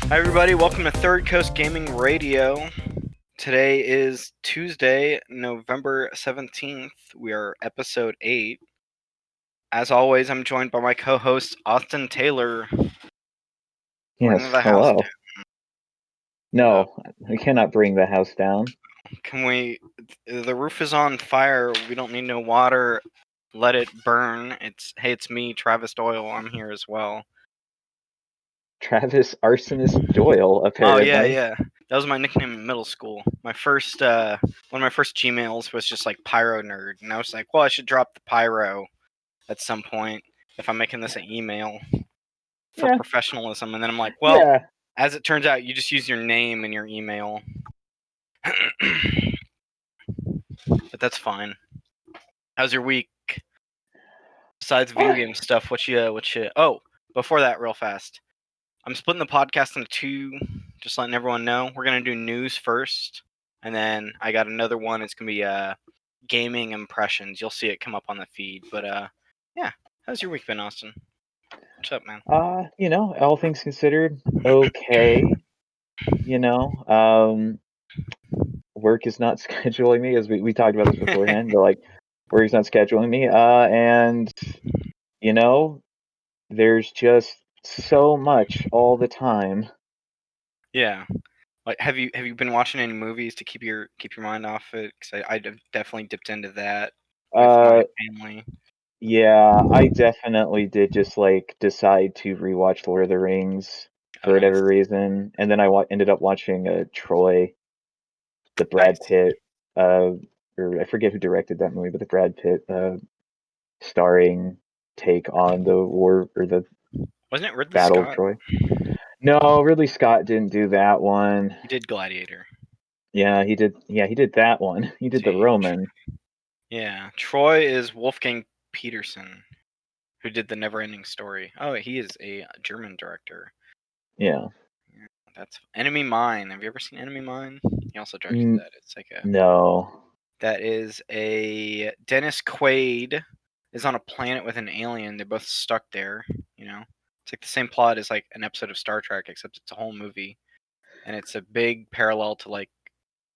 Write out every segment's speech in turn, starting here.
Hi everybody, welcome to Third Coast Gaming Radio. Today is Tuesday, November 17th. We are episode 8. As always, I'm joined by my co-host, Austin Taylor. Yes, Bring the house hello. down. No, we cannot bring the house down. Can we... The roof is on fire. We don't need no water. Let it burn. It's me, Travis Doyle. I'm here as well. Travis Arsonist Doyle, apparently. Oh, yeah. That was my nickname in middle school. My first, one of my first Gmails was just like Pyro Nerd. And I was like, well, I should drop the Pyro at some point if I'm making this an email for professionalism. And then I'm like, well, as it turns out, you just use your name in your email. But that's fine. How's your week? Besides video game stuff, what you? Oh, before that, real fast. I'm splitting the podcast into two, just letting everyone know. We're gonna do news first, and then I got another one. It's gonna be gaming impressions. You'll see it come up on the feed. But yeah. How's your week been, Austin? What's up, man? All things considered, okay. Work is not scheduling me, as we talked about this beforehand, but work is not scheduling me. And there's just so much all the time. Yeah. Like, have you been watching any movies to keep your mind off it? Because I definitely dipped into that with my family. Yeah, I definitely did just decide to rewatch Lord of the Rings for whatever reason, and then I ended up watching Troy, the Brad Pitt, or I forget who directed that movie, but the Brad Pitt starring take on the war or the Wasn't it Ridley Battle of Scott? Troy. No, Ridley Scott didn't do that one. He did Gladiator. Yeah, he did. Yeah, he did that one. He did the Roman. Yeah, Troy is Wolfgang Peterson, who did the Neverending Story. Oh, he is a German director. Yeah. That's Enemy Mine. Have you ever seen Enemy Mine? He also directed that. It's like a no. That is a Dennis Quaid is on a planet with an alien. They're both stuck there. It's like the same plot as like an episode of Star Trek, except it's a whole movie, and it's a big parallel to like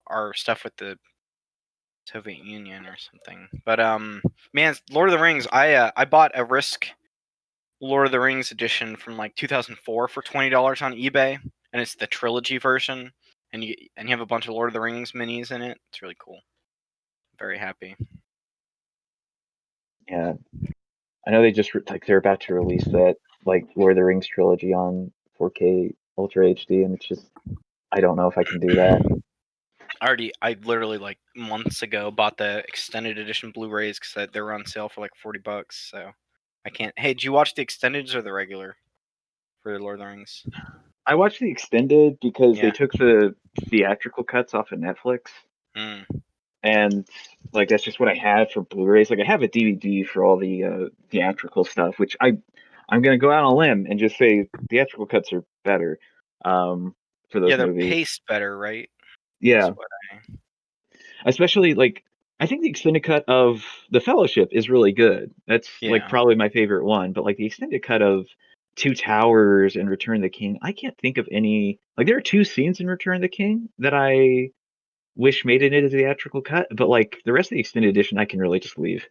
our stuff with the Soviet Union or something. But man, Lord of the Rings. I bought a Risk Lord of the Rings edition from like 2004 for $20 on eBay, and it's the trilogy version, and you have a bunch of Lord of the Rings minis in it. It's really cool. Very happy. Yeah, I know they just they're about to release that Lord of the Rings trilogy on 4K Ultra HD, and it's just I don't know if I can do that. I literally like months ago bought the extended edition Blu-rays because they were on sale for like $40. So I can't. Hey, did you watch the extendeds or the regular for Lord of the Rings? I watched the extended because they took the theatrical cuts off of Netflix. And that's just what I had for Blu-rays. I have a DVD for all the theatrical stuff, which I'm gonna go out on a limb and just say theatrical cuts are better for those they're movies. paced better, right? Yeah, especially I think the extended cut of The Fellowship is really good. That's probably my favorite one. But the extended cut of Two Towers and Return of the King, I can't think of any. There are two scenes in Return of the King that I wish made it into the theatrical cut, but the rest of the extended edition, I can really just leave.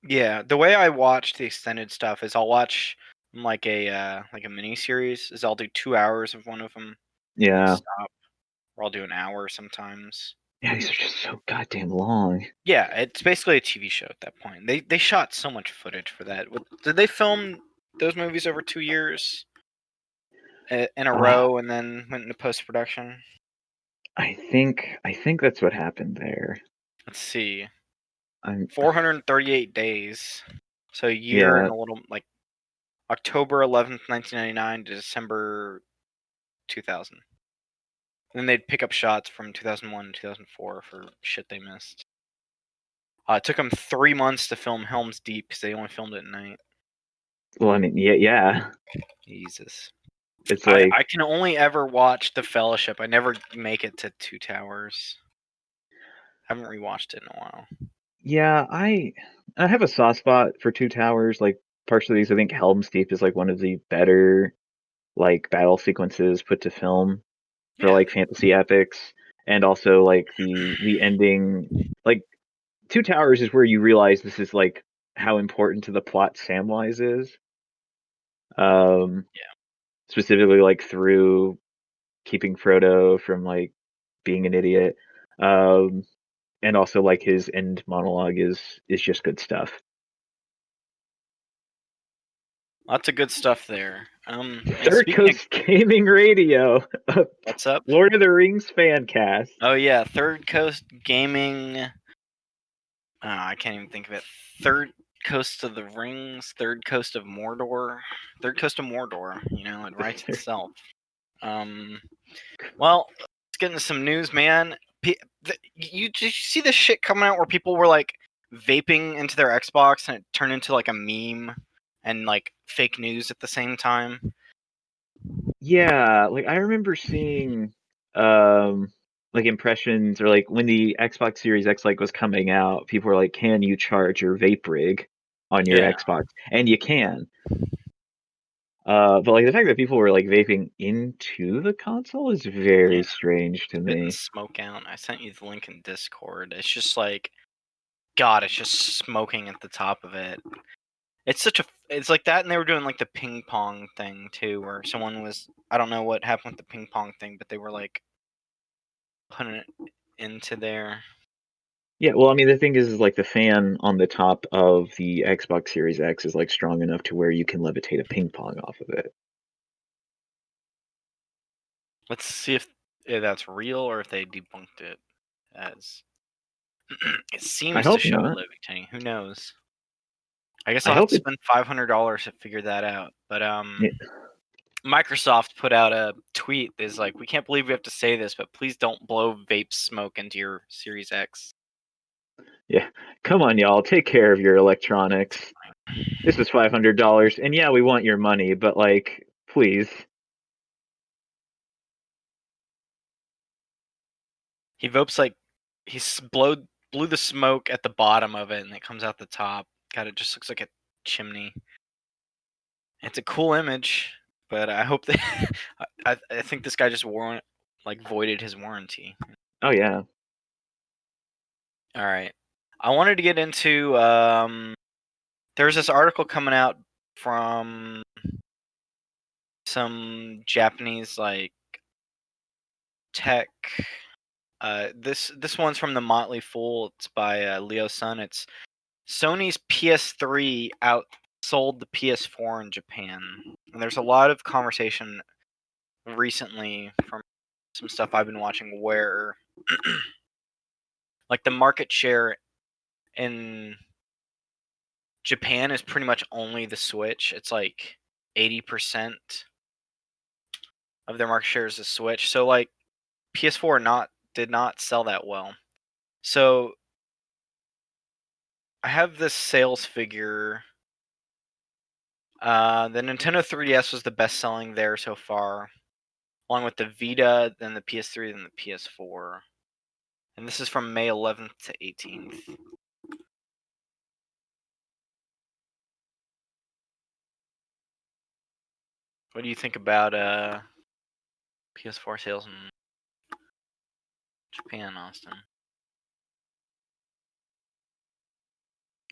Yeah, the way I watch the extended stuff is I'll watch like a mini series. I'll do 2 hours of one of them. Yeah. Stop. Or I'll do an hour sometimes. Yeah, these are just so goddamn long. Yeah, it's basically a TV show at that point. They shot so much footage for that. Did they film those movies over 2 years in a row and then went into post production? I think that's what happened there. Let's see. 438 days. So a year and a little, like October 11th, 1999 to December 2000. And then they'd pick up shots from 2001 and 2004 for shit they missed. It took them 3 months to film Helm's Deep because they only filmed it at night. Well, I mean, yeah. Jesus. It's I can only ever watch The Fellowship. I never make it to Two Towers. I haven't rewatched it in a while. Yeah, I have a soft spot for Two Towers. Partially because I think Helm's Deep is one of the better like battle sequences put to film for like fantasy epics, and also like the ending. Like Two Towers is where you realize this is like how important to the plot Samwise is. Yeah. Specifically like through keeping Frodo from like being an idiot. And also like his end monologue is just good stuff. Lots of good stuff there. And Third speaking of, Coast Gaming Radio, what's up? Lord of the Rings fan cast. Oh yeah, Third Coast Gaming. I can't even think of it. Third Coast of the Rings, Third Coast of Mordor, Third Coast of Mordor. You know, it writes itself. Well, let's get into some news, man. Did you see this shit coming out where people were like vaping into their Xbox and it turned into like a meme and like fake news at the same time? Yeah, like I remember seeing like impressions, or like when the Xbox Series X like was coming out, people were like, "Can you charge your vape rig on your Yeah. Xbox?" And you can. But like the fact that people were like vaping into the console is very Yeah. strange to Spitting me. smoke out. I sent you the link in Discord. It's just like, God, it's just smoking at the top of it. It's like that, and they were doing like the ping pong thing too, where someone was, I don't know what happened with the ping pong thing, but they were like putting it into there. Yeah, well, I mean, the thing is like the fan on the top of the Xbox Series X is like strong enough to where you can levitate a ping pong off of it. Let's see if that's real or if they debunked it as. It I seems to hope show not. levitating. Who knows? I guess I I'll have hope to it. spend $500 to figure that out. But Yeah, Microsoft put out a tweet that is like, we can't believe we have to say this, but please don't blow vape smoke into your Series X. yeah. Come on, y'all, take care of your electronics. This is $500, and yeah, we want your money, but like, please. He vapes like blew the smoke at the bottom of it, and it comes out the top. God, it just looks like a chimney. It's a cool image, but I hope that I think this guy just voided his warranty. Oh yeah. All right, I wanted to get into there's this article coming out from some Japanese like tech. This one's from the Motley Fool. It's by Leo Sun. It's Sony's PS3 outsold the PS4 in Japan. And there's a lot of conversation recently from some stuff I've been watching where like the market share in Japan is pretty much only the Switch. It's like 80% of their market share is the Switch. So like PS4 did not sell that well. So I have this sales figure. The Nintendo 3DS was the best selling there so far, along with the Vita, then the PS3, then the PS4. And this is from May 11th to 18th. What do you think about PS4 sales in Japan, Austin?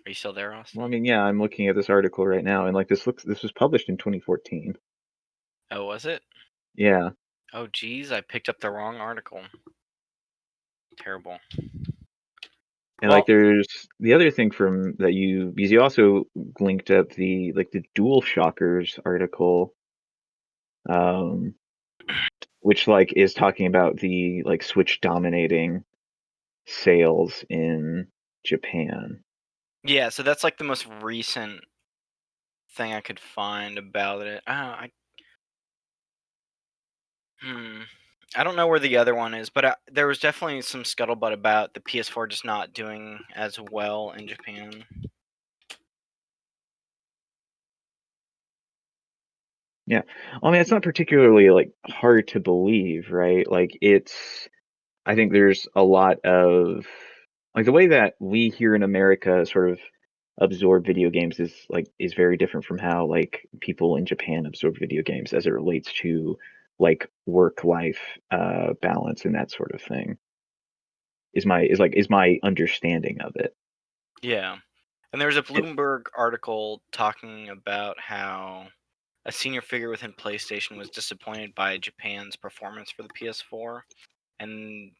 Are you still there, Well, I Austin? mean, yeah, I'm looking at this article right now, and like this was published in 2014. Oh, was it? Yeah. Oh, geez, I picked up the wrong article. Terrible. And like Well, there's the other thing from that because you also linked up the Dual Shockers article, um, which like is talking about the like Switch dominating sales in Japan. yeah, so that's like the most recent thing I could find about it. Hmm. I don't know where the other one is, but there was definitely some scuttlebutt about the PS4 just not doing as well in Japan. Yeah. I mean, it's not particularly like hard to believe, right? Like I think there's a lot of like the way that we here in America sort of absorb video games is very different from how like people in Japan absorb video games as it relates to like work life balance and that sort of thing. Is my understanding of it. Yeah. And there was a Bloomberg article talking about how a senior figure within PlayStation was disappointed by Japan's performance for the PS4, and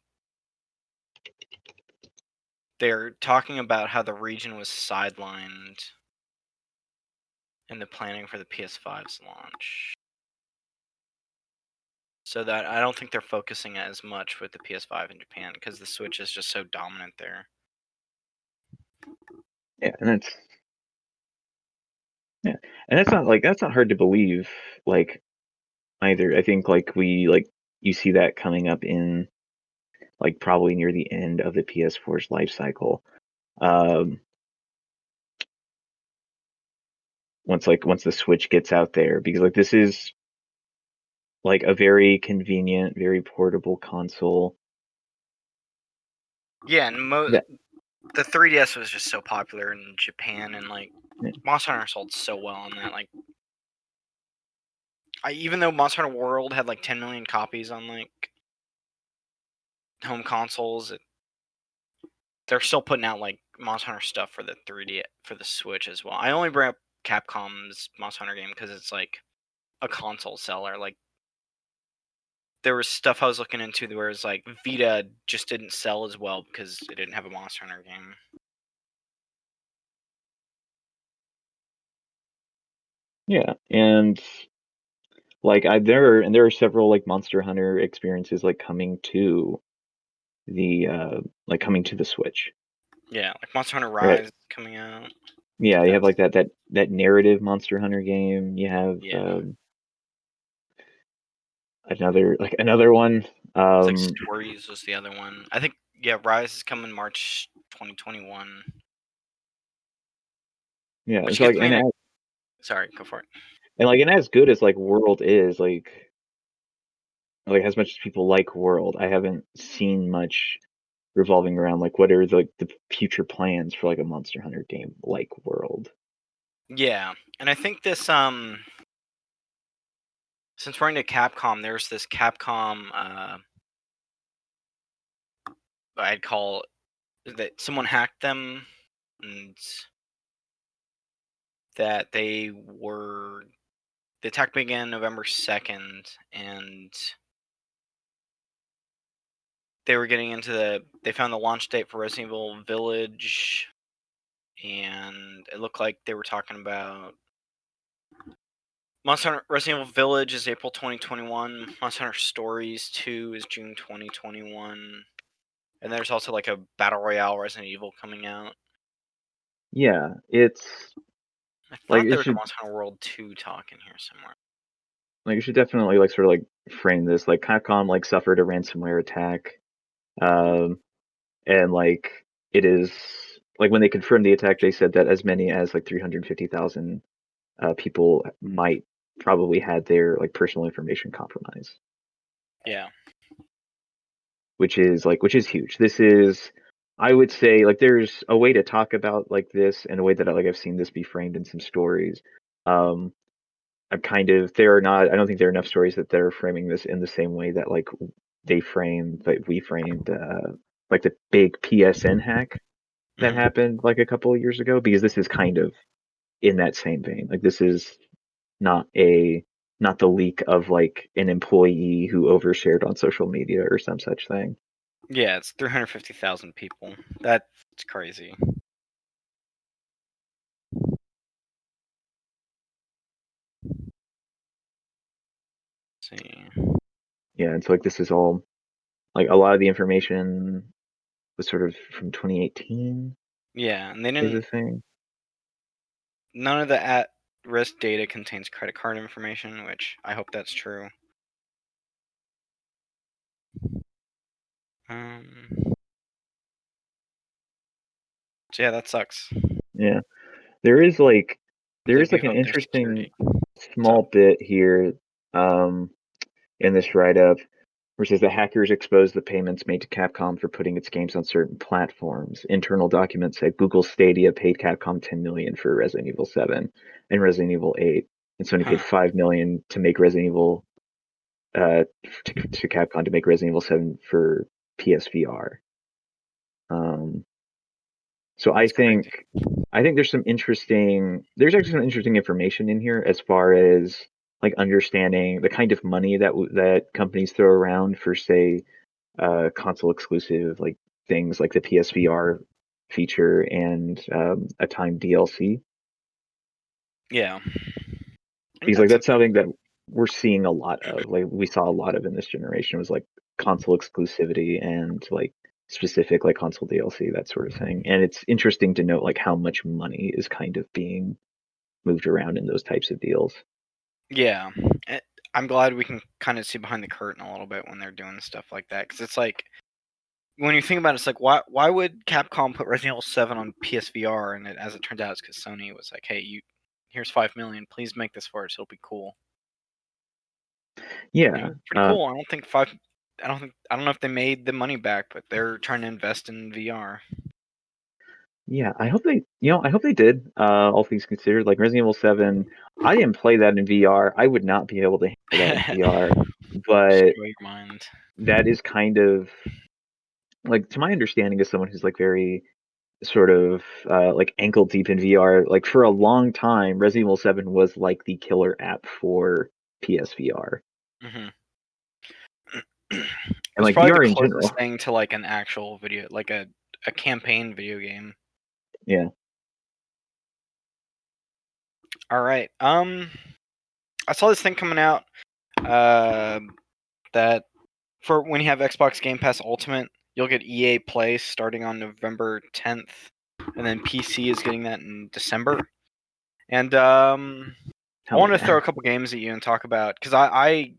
they're talking about how the region was sidelined in the planning for the PS5's launch. So that I don't think they're focusing as much with the PS5 in Japan because the Switch is just so dominant there. Yeah, and that's not hard to believe like either. I think you see that coming up in like probably near the end of the PS4's life cycle. Um, once the Switch gets out there, because like this is like a very convenient, very portable console. Yeah, and That the 3DS was just so popular in Japan, and like yeah, Monster Hunter sold so well on that. Like, even though Monster Hunter World had like 10 million copies on like home consoles, they're still putting out like Monster Hunter stuff for the 3D for the Switch as well. I only bring up Capcom's Monster Hunter game because it's like a console seller. Like, there was stuff I was looking into where it's like Vita just didn't sell as well because it didn't have a Monster Hunter game. yeah, and there are several like Monster Hunter experiences like coming to the Switch. Yeah, like Monster Hunter Right. Rise is coming out. Yeah, you have That's like that narrative Monster Hunter game. You have yeah. another one. It's like Stories was the other one. I think Rise is coming March 2021. Yeah, Which it's like gets me in. Sorry, go for it. and as good as like World is, like as much as people like World, I haven't seen much revolving around like what are the future plans for like a Monster Hunter game like World. Yeah, and I think this since we're into Capcom, there's this Capcom I'd call that someone hacked them, and that the attack began November 2nd, and they found the launch date for Resident Evil Village, and it looked like they were talking about Monster Hunter Resident Evil Village is April 2021. Monster Hunter Stories 2 is June 2021. And there's also like a Battle Royale Resident Evil coming out. Yeah, it's I like thought there was a Monster Hunter World 2 talk in here somewhere. like you should definitely like sort of like frame this like Capcom like suffered a ransomware attack, um, and like it is like when they confirmed the attack, they said that as many as like 350,000 people might probably had their like personal information compromised. Yeah. Which is huge. This is, I would say, like there's a way to talk about like this and a way that like I've seen this be framed in some stories. Um, I'm kind of there are not. I don't think there are enough stories that they're framing this in the same way that like we framed like the big PSN hack that Mm-hmm. happened like a couple of years ago, because this is kind of in that same vein. Like this is not a not the leak of like an employee who overshared on social media or some such thing. Yeah, it's 350,000 people. That's crazy. Let's see. Yeah, it's like this is all like a lot of the information was sort of from 2018 Yeah, and they is a didn't. thing. None of the at-risk data contains credit card information, which I hope that's true. Um. So yeah, that sucks. Yeah, there is like there They is like beef an up their interesting security. So small bit here um in this write up. Where it says the hackers exposed the payments made to Capcom for putting its games on certain platforms. Internal documents said Google Stadia paid Capcom 10 million for Resident Evil 7 and Resident Evil 8, and Sony paid Huh. 5 million to make Resident Evil to Capcom to make Resident Evil 7 for PSVR. So That's crazy. I think there's actually some interesting information in here as far as like understanding the kind of money that companies throw around for, say, console exclusive like things like the PSVR feature and a timed DLC. Yeah. I think Because like that's that's something that interesting. we're seeing a lot of. Like we saw a lot of in this generation was like console exclusivity and like specific like console DLC, that sort of thing. And it's interesting to note like how much money is kind of being moved around in those types of deals. Yeah. I'm glad we can kind of see behind the curtain a little bit when they're doing stuff like that, because it's like, when you think about it, it's like, why would Capcom put Resident Evil 7 on PSVR? And as it turns out, it's because Sony was like, hey, here's 5 million, please make this for us, it'll be cool. Yeah. Pretty cool. I don't know if they made the money back, but they're trying to invest in VR. Yeah, I hope they did, all things considered. Like Resident Evil 7, I didn't play that in VR. I would not be able to handle that in VR, Just but blow your mind. that is kind of like, to my understanding, as someone who's like very sort of like ankle deep in VR, like for a long time, Resident Evil 7 was like the killer app for PSVR Hmm. It and was like probably the VR in closest general. thing to like an actual video, like a campaign video game. Yeah. All right. I saw this thing coming out. Uh, that for when you have Xbox Game Pass Ultimate, you'll get EA Play starting on November 10th, and then PC is getting that in December. And I Hell want to yeah. throw a couple games at you and talk about, because I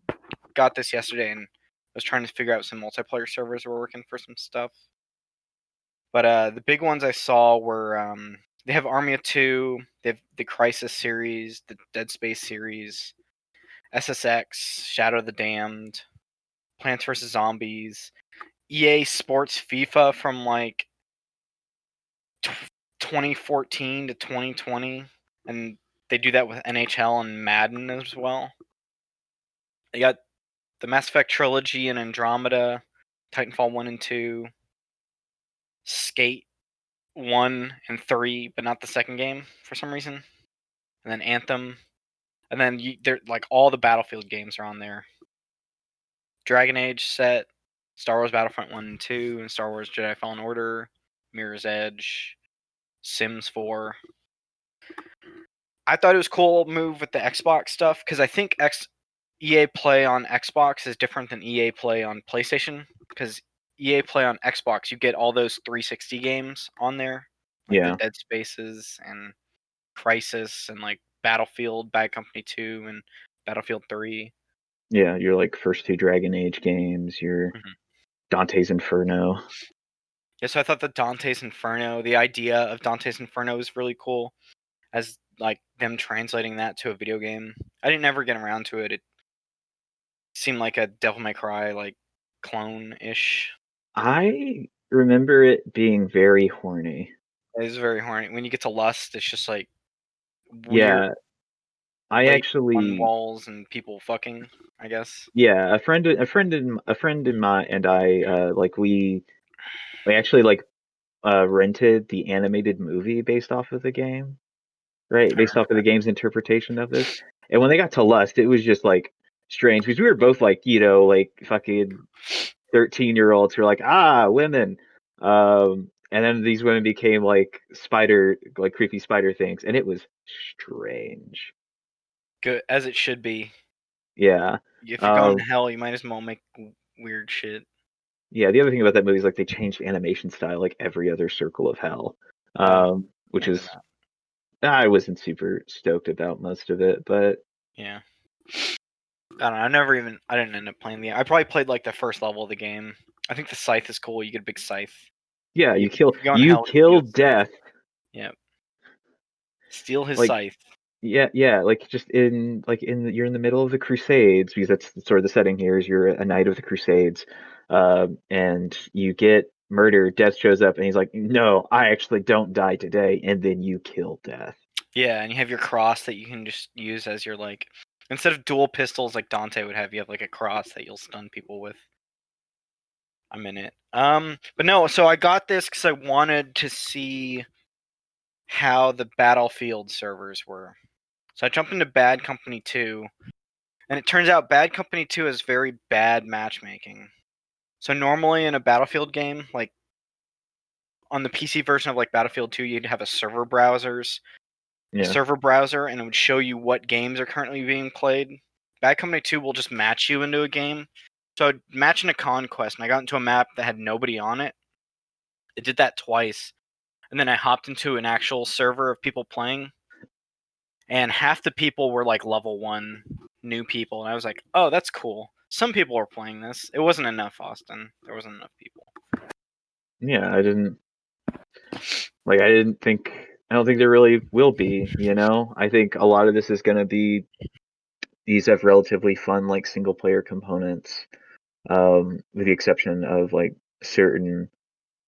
got this yesterday and was trying to figure out some multiplayer servers were working for some stuff. But the big ones I saw were they have Army of Two, they have the Crisis series, the Dead Space series, SSX, Shadow of the Damned, Plants vs Zombies, EA Sports FIFA from like 2014 to 2020, and they do that with NHL and Madden as well. They got the Mass Effect trilogy and Andromeda, Titanfall 1 and 2, Skate 1 and 3, but not the second game for some reason, and then Anthem, and then they're like all the Battlefield games are on there. Dragon Age set, Star Wars Battlefront 1 and 2, and Star Wars Jedi Fallen Order, Mirror's Edge, Sims 4. I thought it was cool move with the Xbox stuff, because I think EA Play on Xbox is different than EA Play on PlayStation, because EA Play on Xbox, you get all those 360 games on there, like the Yeah. Dead Spaces and Crisis and like Battlefield, Bad Company 2, and Battlefield 3. Yeah, your like first two Dragon Age games, your Mhm. Dante's Inferno. Yeah, so I thought the Dante's Inferno, the idea of Dante's Inferno was really cool, as like them translating that to a video game. I didn't ever get around to it. It seemed like a Devil May Cry like clone-ish. I remember it being very horny. It is very horny. When you get to Lust, it's just like weird Yeah, I lace on actually walls and people fucking, I guess. yeah, a friend in my and I like we actually like rented the animated movie based off of the game, right? I Based remember off of the game's interpretation of this. And when they got to Lust, it was just like strange because we were both like, like fucking 13-year-olds who are like, women. And then these women became like like creepy spider things, and it was strange. good as it should be. Yeah. If you're going to Um, hell, you might as well make weird shit. yeah, the other thing about that movie is like they changed animation style like every other Circle of Hell. Oh, Which into is that. I wasn't super stoked about most of it, but Yeah. I don't know. I didn't end up playing the. I probably played like the first level of the game. I think the scythe is cool. You get a big scythe. yeah, If you go in you hell, you kill get a scythe. death. Yeah. Steal his Like scythe. Yeah, like just you're in the middle of the Crusades, because that's sort of the setting here, is you're a knight of the Crusades, and you get murdered. Death shows up and he's like, "No, I actually don't die today," and then you kill Death. Yeah, and you have your cross that you can just use as your like, instead of dual pistols like Dante would have, you have like a cross that you'll stun people with. I'm in it. But no, so I got this because I wanted to see how the Battlefield servers were. So I jumped into Bad Company 2, and it turns out Bad Company 2 is very bad matchmaking. So normally in a Battlefield game, like on the PC version of like Battlefield 2, you'd have a server Yeah. browser, and it would show you what games are currently being played. Bad Company 2 will just match you into a game. So I'd match into Conquest, and I got into a map that had nobody on it. It did that twice. And then I hopped into an actual server of people playing, and half the people were like level 1 new people, and I was like, oh, that's cool. Some people were playing this. It wasn't enough, Austin. There wasn't enough people. Yeah, I don't think there really will be, you know? I think a lot of this is going to be, these have relatively fun, like, single player components, with the exception of like certain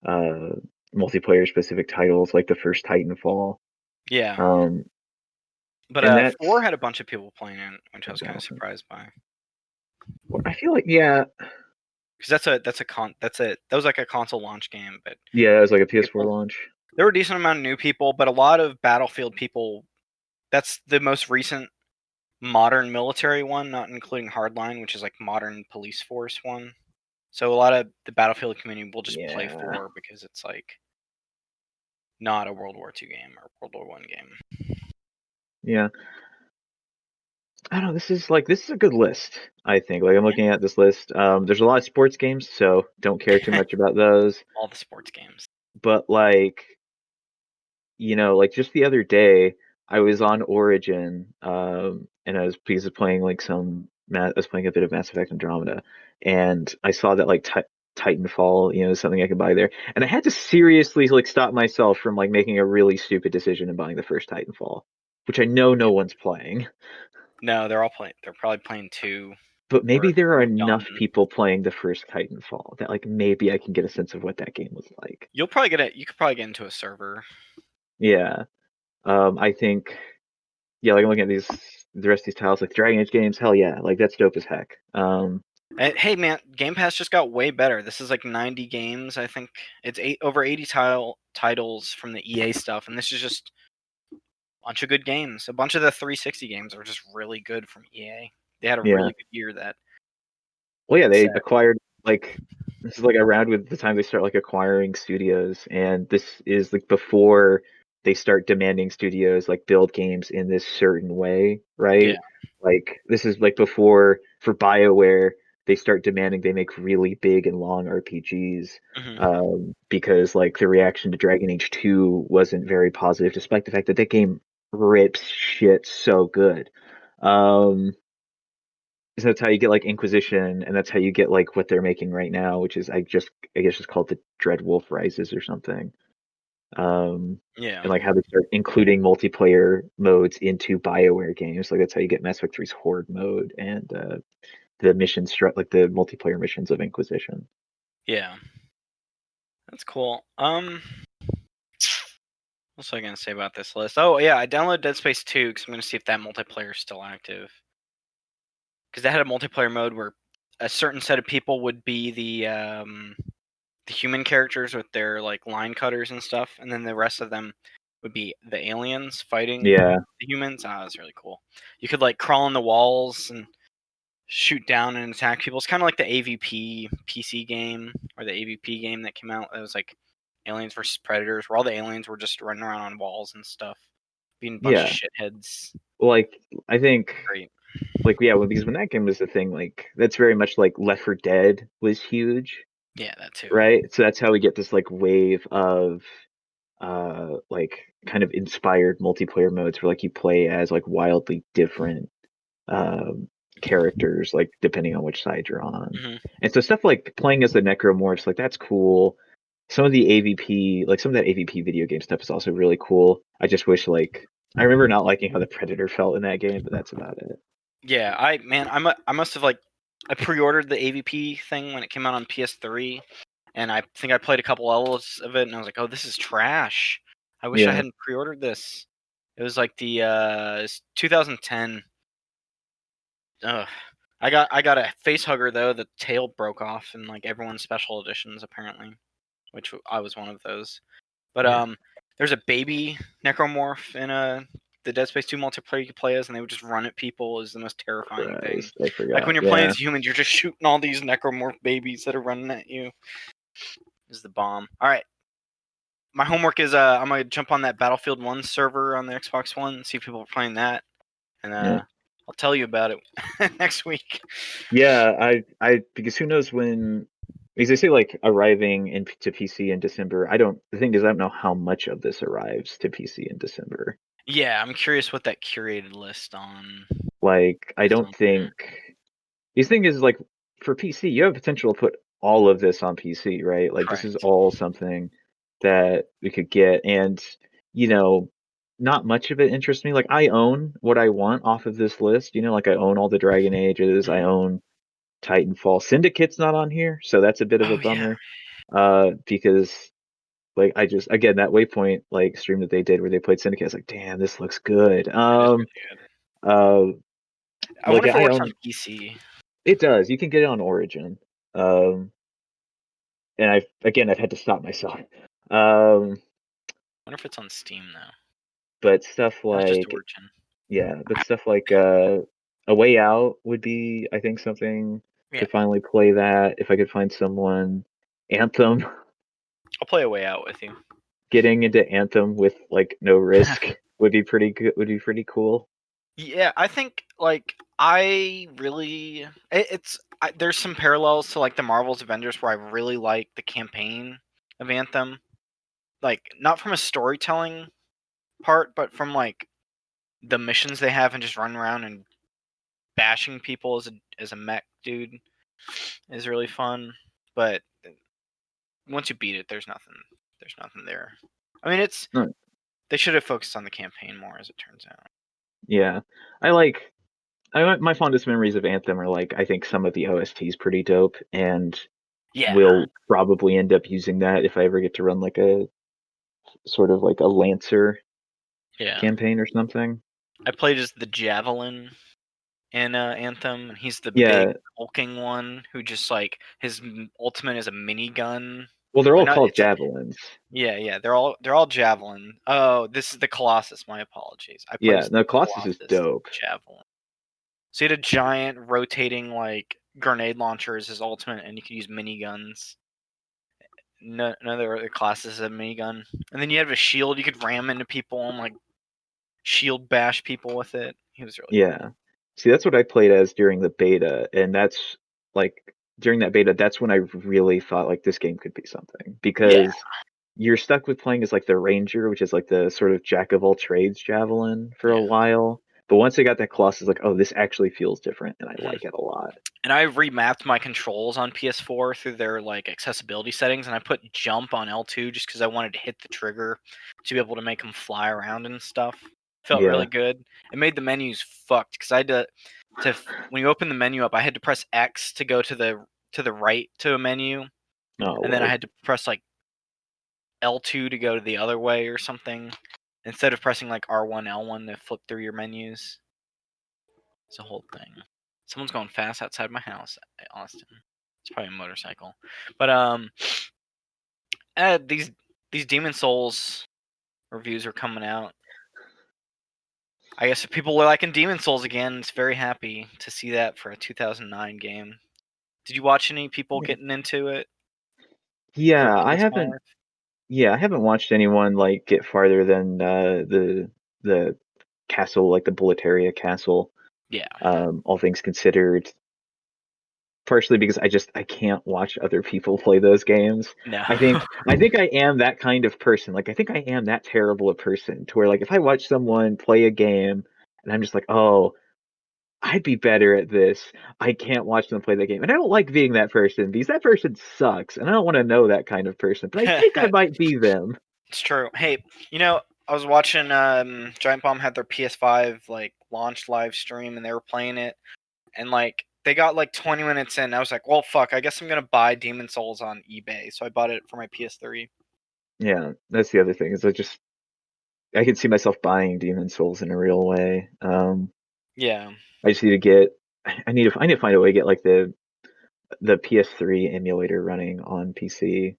uh, multiplayer specific titles, like the first Titanfall. Yeah. Um, But and that's 4 had a bunch of people playing it, which I was kind of Battlefield. surprised by. I feel like, yeah, Because that was like a console launch game, but yeah, it was like a PS4 people, launch. there were a decent amount of new people, but a lot of Battlefield people. That's the most recent modern military one, not including Hardline, which is like modern police force one. So a lot of the Battlefield community will just play Yeah, 4 because it's like not a World War II game or World War One game. yeah. I don't know. This is a good list. I think. Like, I'm looking at this list. There's a lot of sports games, so don't care too much about those. All the sports games. But like, like just the other day, I was on Origin, and I was because of playing like I was playing a bit of Mass Effect Andromeda, and I saw that like Titanfall, is something I could buy there, and I had to seriously like stop myself from like making a really stupid decision and buying the first Titanfall, which I know no one's playing. No, they're all playing. They're probably playing 2 But or maybe there are enough done. people playing the first Titanfall that like maybe I can get a sense of what that game was like. You'll probably get it. You could probably get into a server. Yeah. I think, yeah, like I'm looking at the rest of these titles, like Dragon Age games, hell yeah, like that's dope as heck. And, hey man, Game Pass just got way better. This is like 90 games. I think it's over 80 titles from the EA stuff, and this is just a bunch of good games. A bunch of the 360 games are just really good from EA. They had a Yeah. really good year that Well, yeah, they said. acquired like this is like around with the time they start like acquiring studios, and this is like before they start demanding studios like build games in this certain way, Yeah. right? Like this is like before for BioWare they start demanding they make really big and long RPGs, Hmm. because like the reaction to Dragon Age 2 wasn't very positive, despite the fact that that game rips shit so good. Um, so that's how you get like Inquisition, and that's how you get like what they're making right now, which is I guess just called the Dread Wolf Rises or something. Yeah. And like how they start including multiplayer modes into BioWare games. Like that's how you get Mass Effect 3's Horde mode and the like the multiplayer missions of Inquisition. Yeah. That's cool. What's I gonna say about this list? Oh yeah, I downloaded Dead Space 2 because I'm gonna see if that multiplayer is still active. Because they had a multiplayer mode where a certain set of people would be the human characters with their like line cutters and stuff, and then the rest of them would be the aliens fighting Yeah, the humans. Ah, that's really cool. You could like crawl on the walls and shoot down and attack people. It's kind of like the AVP PC game or the AVP game that came out. It was like Aliens versus Predators, where all the aliens were just running around on walls and stuff, being a bunch of yeah. shitheads. Like I think Great. like yeah, because when that game was the thing, like that's very much like Left 4 Dead was huge, Yeah, that too. right? So that's how we get this like wave of like kind of inspired multiplayer modes where like you play as like wildly different um characters, like depending on which side you're on. Hmm. And so stuff like playing as the necromorphs, like that's cool. Some of the AVP, like some of that AVP video game stuff is also really cool. I just wish like I remember not liking how the Predator felt in that game, but that's about it. Yeah, I must have I pre-ordered the AVP thing when it came out on PS3, and I think I played a couple levels of it, and I was like, oh, this is trash. I wish I Yeah. hadn't pre-ordered this. It was like the 2010. Ugh. I got a face hugger though. The tail broke off in like everyone's special editions apparently, which I was one of those. But Yeah. there's a baby necromorph in the Dead Space 2 multiplayer you could play as, and they would just run at people. Is the most terrifying thing. Christ, I Like when forgot. you're playing Yeah. as humans, you're just shooting all these necromorph babies that are running at you. Is the bomb. All right. My homework is I'm gonna jump on that Battlefield 1 server on the Xbox One and see if people are playing that, and Yeah. I'll tell you about it next week. Yeah, because who knows when, because they say like arriving to PC in December. The thing is, I don't know how much of this arrives to PC in December. Yeah, I'm curious what that curated list on Like, I is don't on that. think these thing is like for PC, you have potential to put all of this on PC, right? Like, this is Correct. all something that we could get, and you know, not much of it interests me. Like, I own what I want off of this list. Like I own all the Dragon Ages, I Mhm. own Titanfall. Syndicate's not on here, so that's a bit of a Oh yeah, bummer. Because like I just again that Waypoint like stream that they did where they played Syndicate, I was like, damn, this looks good. it is really good. Uh, I wonder like if it I works on own PC. it does. You can get it on Origin. Um, and I've had to stop myself. Um, I wonder if it's on Steam though. but stuff That's just like Origin. yeah, but stuff like A Way Out would be I think something Yeah, to finally play that if I could find someone. Anthem. I'll play a way out with you. Getting into Anthem with like no risk would be pretty good. Would be pretty cool. Yeah, I think like I really there's some parallels to like the Marvel's Avengers where I really like the campaign of Anthem. Like not from a storytelling part, but from like the missions they have and just running around and bashing people as a mech dude is really fun. But once you beat it, there's nothing there. I mean, Right. they should have focused on the campaign more, as it turns out. Yeah, I like. My fondest memories of Anthem are like I think some of the OSTs pretty dope, and Yeah, will probably end up using that if I ever get to run like a sort of like a Lancer yeah. campaign or something. I played as the Javelin in Anthem, and he's the big Yeah, hulking one who just like his ultimate is a minigun. well, they're Or all not? called javelins. Yeah, yeah. They're all Javelin. Oh, this is the Colossus. My apologies. I played Yeah, as the no, Colossus is Colossus dope. Javelin. So he had a giant rotating like grenade launcher as his ultimate, and you could use miniguns. No, none of the other classes have a minigun. And then you have a shield. You could ram into people and like shield bash people with it. He was really cool. Yeah. See, that's what I played as during the beta, and that's like during that beta, that's when I really thought like this game could be something Yeah, because you're stuck with playing as like the ranger, which is like the sort of jack of all trades javelin for a yeah. while. But once I got that Colossus, like, oh, this actually feels different, and I Mhm. like it a lot. And I remapped my controls on PS4 through their like accessibility settings, and I put jump on L2 just because I wanted to hit the trigger to be able to make them fly around and stuff. Felt really Yeah. good. It made the menus fucked because I had to when you open the menu up, I had to press X to go to the right to a menu, Oh and then I Lord. had to press like L2 to go to the other way or something instead of pressing like R1 L1 to flip through your menus. It's a whole thing. Someone's going fast outside my house, Austin. It's probably a motorcycle. But these Demon Souls reviews are coming out. I guess if people are liking Demon Souls again, it's very happy to see that for a 2009 game. Did you watch any people Yeah. getting into it for Yeah, I haven't. PS5? Yeah, I haven't watched anyone like get farther than the castle, like the Boletaria castle. Yeah. All things considered, partially because I can't watch other people play those games. No. I think I am that kind of person. Like I think I am that terrible a person to where like if I watch someone play a game and I'm just like, oh, I'd be better at this. I can't watch them play that game. And I don't like being that person because that person sucks. And I don't want to know that kind of person. But I think I might be them. It's true. Hey, you know, was watching Giant Bomb had their PS5 like launch live stream, and they were playing it, and like they got like 20 minutes in. I was like, well, fuck, I guess I'm gonna buy Demon Souls on eBay. So I bought it for my PS3. Yeah, that's the other thing is I can see myself buying Demon Souls in a real way. Yeah. I just need to get I need to find a way to get like the PS3 emulator running on PC,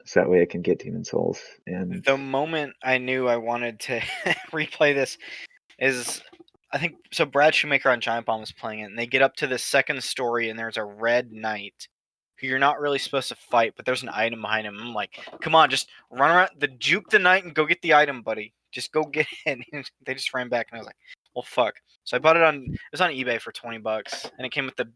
so that way I can get Demon Souls. And The moment I knew I wanted to replay this is, I think so. Brad Shoemaker on Giant Bomb was playing it, and they get up to the second story, and there's a red knight who you're not really supposed to fight, but there's an item behind him. I'm like, come on, just run around, juke the knight, and go get the item, buddy. Just go get it. And they just ran back, and I was like, well, fuck. So I bought it on. It was on eBay for $20, and it came with the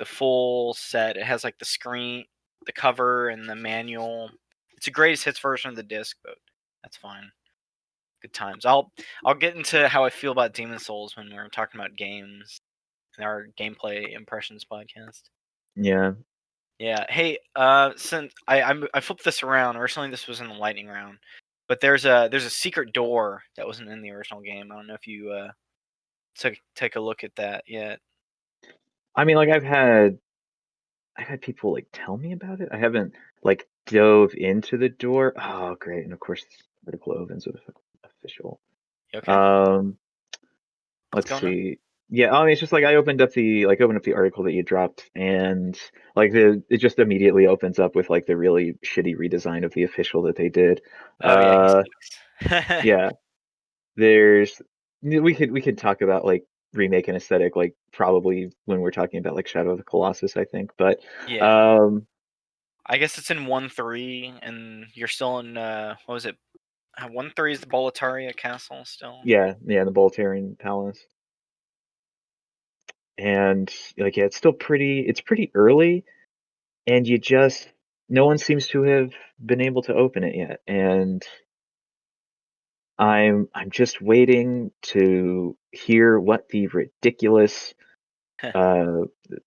full set. It has like the screen, the cover, and the manual. It's a greatest hits version of the disc, but that's fine. Good times. I'll get into how I feel about Demon Souls when we're talking about games in our gameplay impressions podcast. yeah, Yeah. Hey, since I flipped this around. Originally, this was in the lightning round, but there's a secret door that wasn't in the original game. I don't know if you take a look at that yet. I mean, like I've had people like tell me about it. I haven't like dove into the door. Oh, great! And of course, this article opens with official. You okay? Um, What's let's going on? see. Yeah, I mean, it's just like I opened up the article that you dropped, and like it just immediately opens up with like the really shitty redesign of the official that they did. Oh yeah, he Uh, sucks. yeah, there's we could talk about like remake and aesthetic like probably when we're talking about like Shadow of the Colossus, I think, but Yeah. um, I guess it's in 1-3, and you're still in what was it? 1-3 is the Boletaria Castle still. yeah, the Boltarian Palace. And like yeah, it's pretty early, and no one seems to have been able to open it yet, and I'm just waiting to hear what the ridiculous uh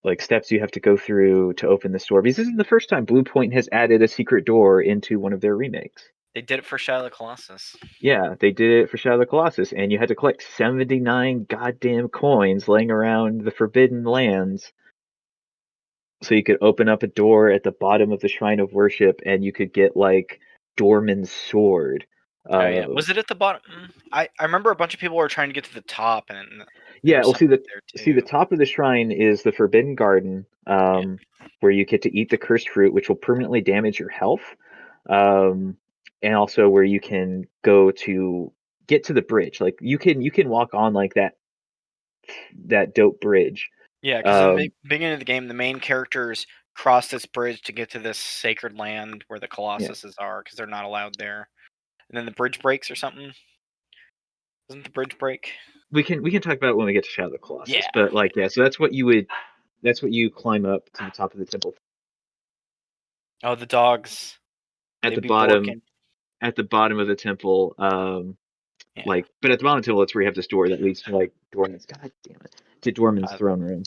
like steps you have to go through to open this door, because this is the first time Blue Point has added a secret door into one of their remakes. They did it for Shadow of the Colossus. Yeah, they did it for Shadow of the Colossus, and you had to collect 79 goddamn coins laying around the Forbidden Lands so you could open up a door at the bottom of the Shrine of Worship, and you could get like Dorman's sword. Oh yeah, Uh, was it at the bottom? I remember a bunch of people were trying to get to the top, and there yeah, was well, some see there the too. top of the shrine is the Forbidden Garden, Yeah, where you get to eat the cursed fruit, which will permanently damage your health, um, and also where you can go to get to the bridge. Like you can walk on like that dope bridge. yeah, because in the Um, beginning of the game, the main characters cross this bridge to get to this sacred land where the yeah, Colossuses are, because they're not allowed there. And then the bridge breaks or something. Doesn't the bridge break? we can talk about it when we get to Shadow of the Colossus, Yeah. but like yeah, so that's what you climb up to the top of the temple. Oh, the dogs. At They'd the be bottom borking. at the bottom of the temple, Yeah. like but at the bottom of the temple, that's where you have this door that leads to like Dorman's, god damn it, to Dorman's God, throne room.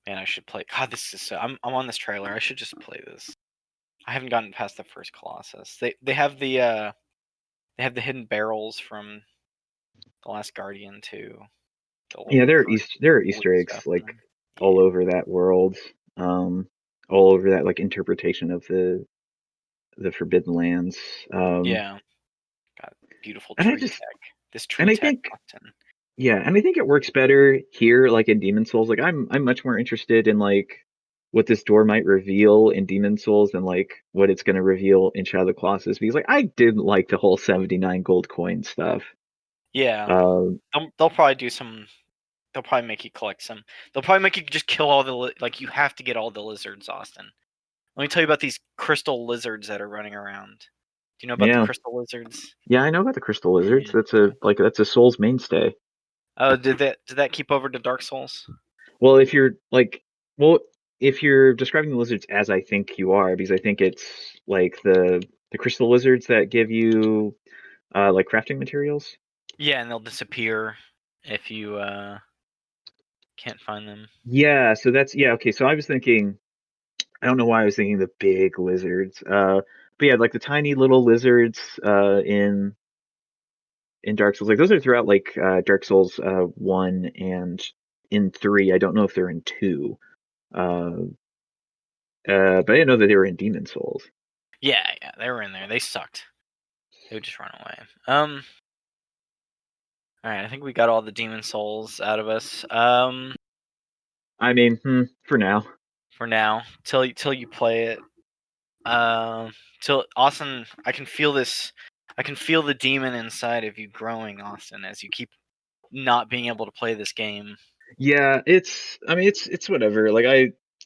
man, I should play. God, this is so. I'm on this trailer. I should just play this. I haven't gotten past the first Colossus. They have the hidden barrels from the Last Guardian too. The Yeah, little there are blue Easter eggs stuff in like them. all Yeah. over that world, um, all over that like interpretation of the Forbidden Lands. Um, Yeah. Got beautiful and I tree just tech. This and tree I tech think button. Yeah, and I think it works better here, like in Demon Souls. Like I'm much more interested in like what this door might reveal in Demon Souls than like what it's going to reveal in Shadow of the Colossus, because like I didn't like the whole 79 gold coin stuff. Yeah. Um, They'll probably do some. They'll probably make you collect some. They'll probably make you just kill all the like. You have to get all the lizards, Austin. Let me tell you about these crystal lizards that are running around. Do you know about the yeah, crystal lizards? yeah, I know about the Crystal Lizards. Yeah. That's a Souls mainstay. Oh, did that keep over to Dark Souls? Well, if you're like, well, if you're describing the lizards as I think you are, because I think it's like the Crystal Lizards that give you like crafting materials. Yeah, and they'll disappear if you can't find them. Yeah, so that's yeah, okay. So I was thinking, I don't know why I was thinking the big lizards. but yeah, like the tiny little lizards in Dark Souls, like those are throughout like Dark Souls 1 and in 3. I don't know if they're in 2. Uh, but I didn't know that they were in Demon Souls. Yeah, they were in there. They sucked. They would just run away. All right, I think we got all the Demon Souls out of us. I mean, for now. For now, till you play it. Till Austin, I can feel this. I can feel the demon inside of you growing, Austin, as you keep not being able to play this game. Yeah, I mean it's whatever. Like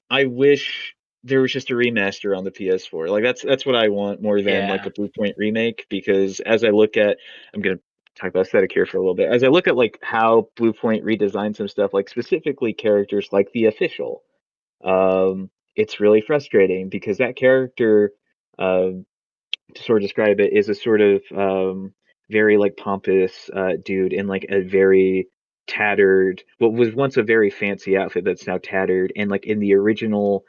I wish there was just a remaster on the PS4. Like that's what I want more than like Yeah. a Blue Point remake, because as I look at, I'm gonna talk about aesthetic here for a little bit. As I look at like how Blue Point redesigned some stuff, like specifically characters like the official, it's really frustrating because that character, um to sort of describe it, is a sort of very like pompous dude in like a very tattered, what was once a very fancy outfit that's now tattered. And like in the original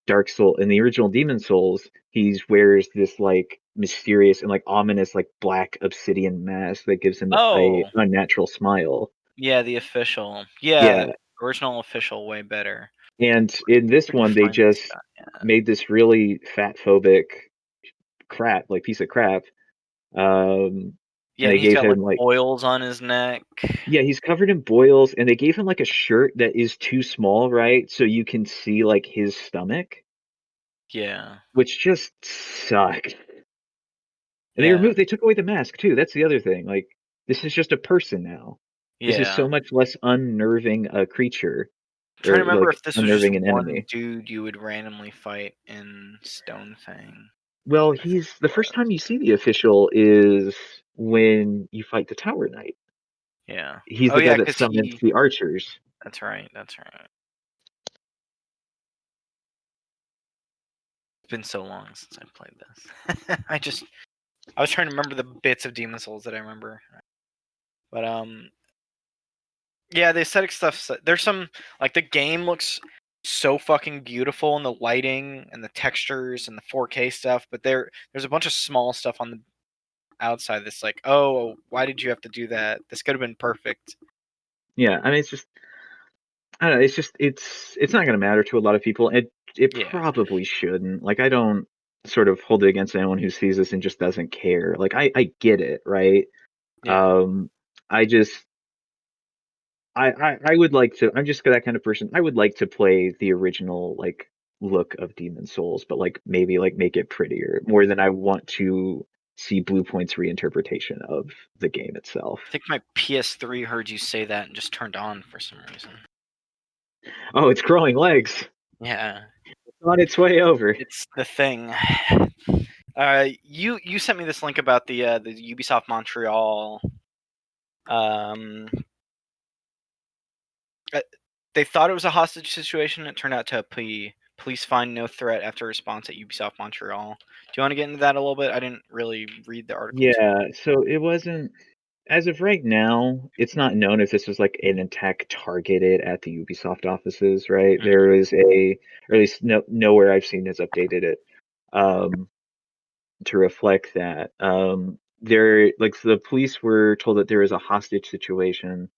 in the original Demon Souls, he wears this like mysterious and like ominous like black obsidian mask that gives him a Oh, unnatural smile. yeah, the official. Yeah, Yeah, original official way better. and in this Where to one they find this just guy? Yeah. made this really fat phobic piece of crap. Yeah, And and they he's gave got like him like, boils on his neck. yeah, he's covered in boils, and they gave him like a shirt that is too small, right? So you can see like his stomach, Yeah. which just sucked. And Yeah. they took away the mask too. That's the other thing. Like, this is just a person now. This is so Yeah. much less unnerving a creature, I'm trying to or remember like if this was just unnerving an one enemy. dude you would randomly fight in Stonefang. Well, I think he's it the first time was. you see the official is when you fight the Tower Knight. Yeah. He's Oh the guy yeah, that because summons he. the archers. That's right. That's right. It's been so long since I played this. I was trying to remember the bits of Demon Souls that I remember. But yeah, the aesthetic stuff. There's some like the game looks so fucking beautiful, and the lighting and the textures and the 4K stuff. But there's a bunch of small stuff on the outside that's like, oh, why did you have to do that? This could have been perfect. Yeah, I mean, it's just, I don't know. It's just it's not going to matter to a lot of people. It Yeah, probably shouldn't. Like, I don't sort of hold it against anyone who sees this and just doesn't care. Like, I get it, right? yeah. Um, I just I would like to. I'm just that kind of person. I would like to play the original like look of Demon Souls, but like maybe like make it prettier more than I want to see Blue Point's reinterpretation of the game itself. I think my PS3 heard you say that and just turned on for some reason. Oh, it's growing legs. Yeah, It's on its way over. it's the thing. You sent me this link about the Ubisoft Montreal. Um, uh, they thought it was a hostage situation. It turned out to be police find no threat after response at Ubisoft Montreal. Do you want to get into that a little bit? I didn't really read the article too Yeah, so it wasn't, as of right now, it's not known if this was like an attack targeted at the Ubisoft offices, right? much. There is or at least nowhere I've seen has updated it um, to reflect that. So the police were told that there is a hostage situation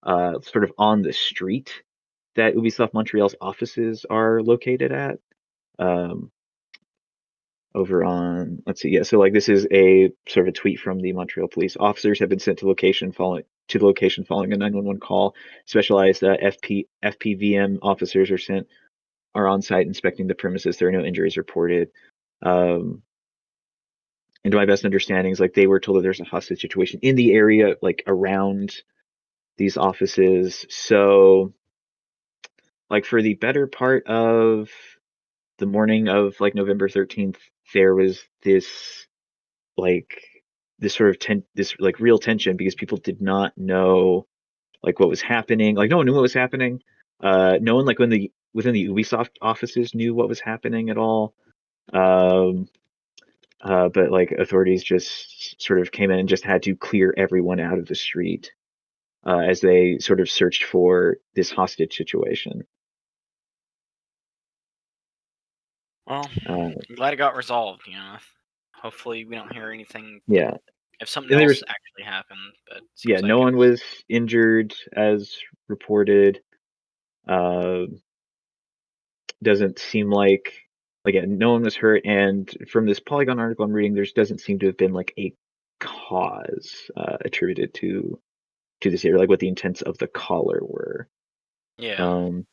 sort of on the street that Ubisoft Montreal's offices are located at. Um, over on, let's see, yeah, so like this is a sort of a tweet from the Montreal police. Officers have been sent to the location following a 911 call. Specialized FPVM officers are on site inspecting the premises. There are no injuries reported. um and to my best understandings, like they were told that there's a hostage situation in the area like around these offices. So like for the better part of the morning of like November 13th, there was like this sort of this like real tension because people did not know like what was happening. Like no one knew what was happening. No one like when the within the Ubisoft offices knew what was happening at all. Um, but like authorities just sort of came in and just had to clear everyone out of the street as they sort of searched for this hostage situation. Well, Uh, I'm glad it got resolved. You know, Hopefully, we don't hear anything Yeah, if something and else actually happened. But it seems like no one it's was injured as reported. Uh, doesn't seem like again, no one was hurt, and from this Polygon article I'm reading, there doesn't seem to have been like a cause attributed to this area, like what the intents of the caller were. yeah, Um,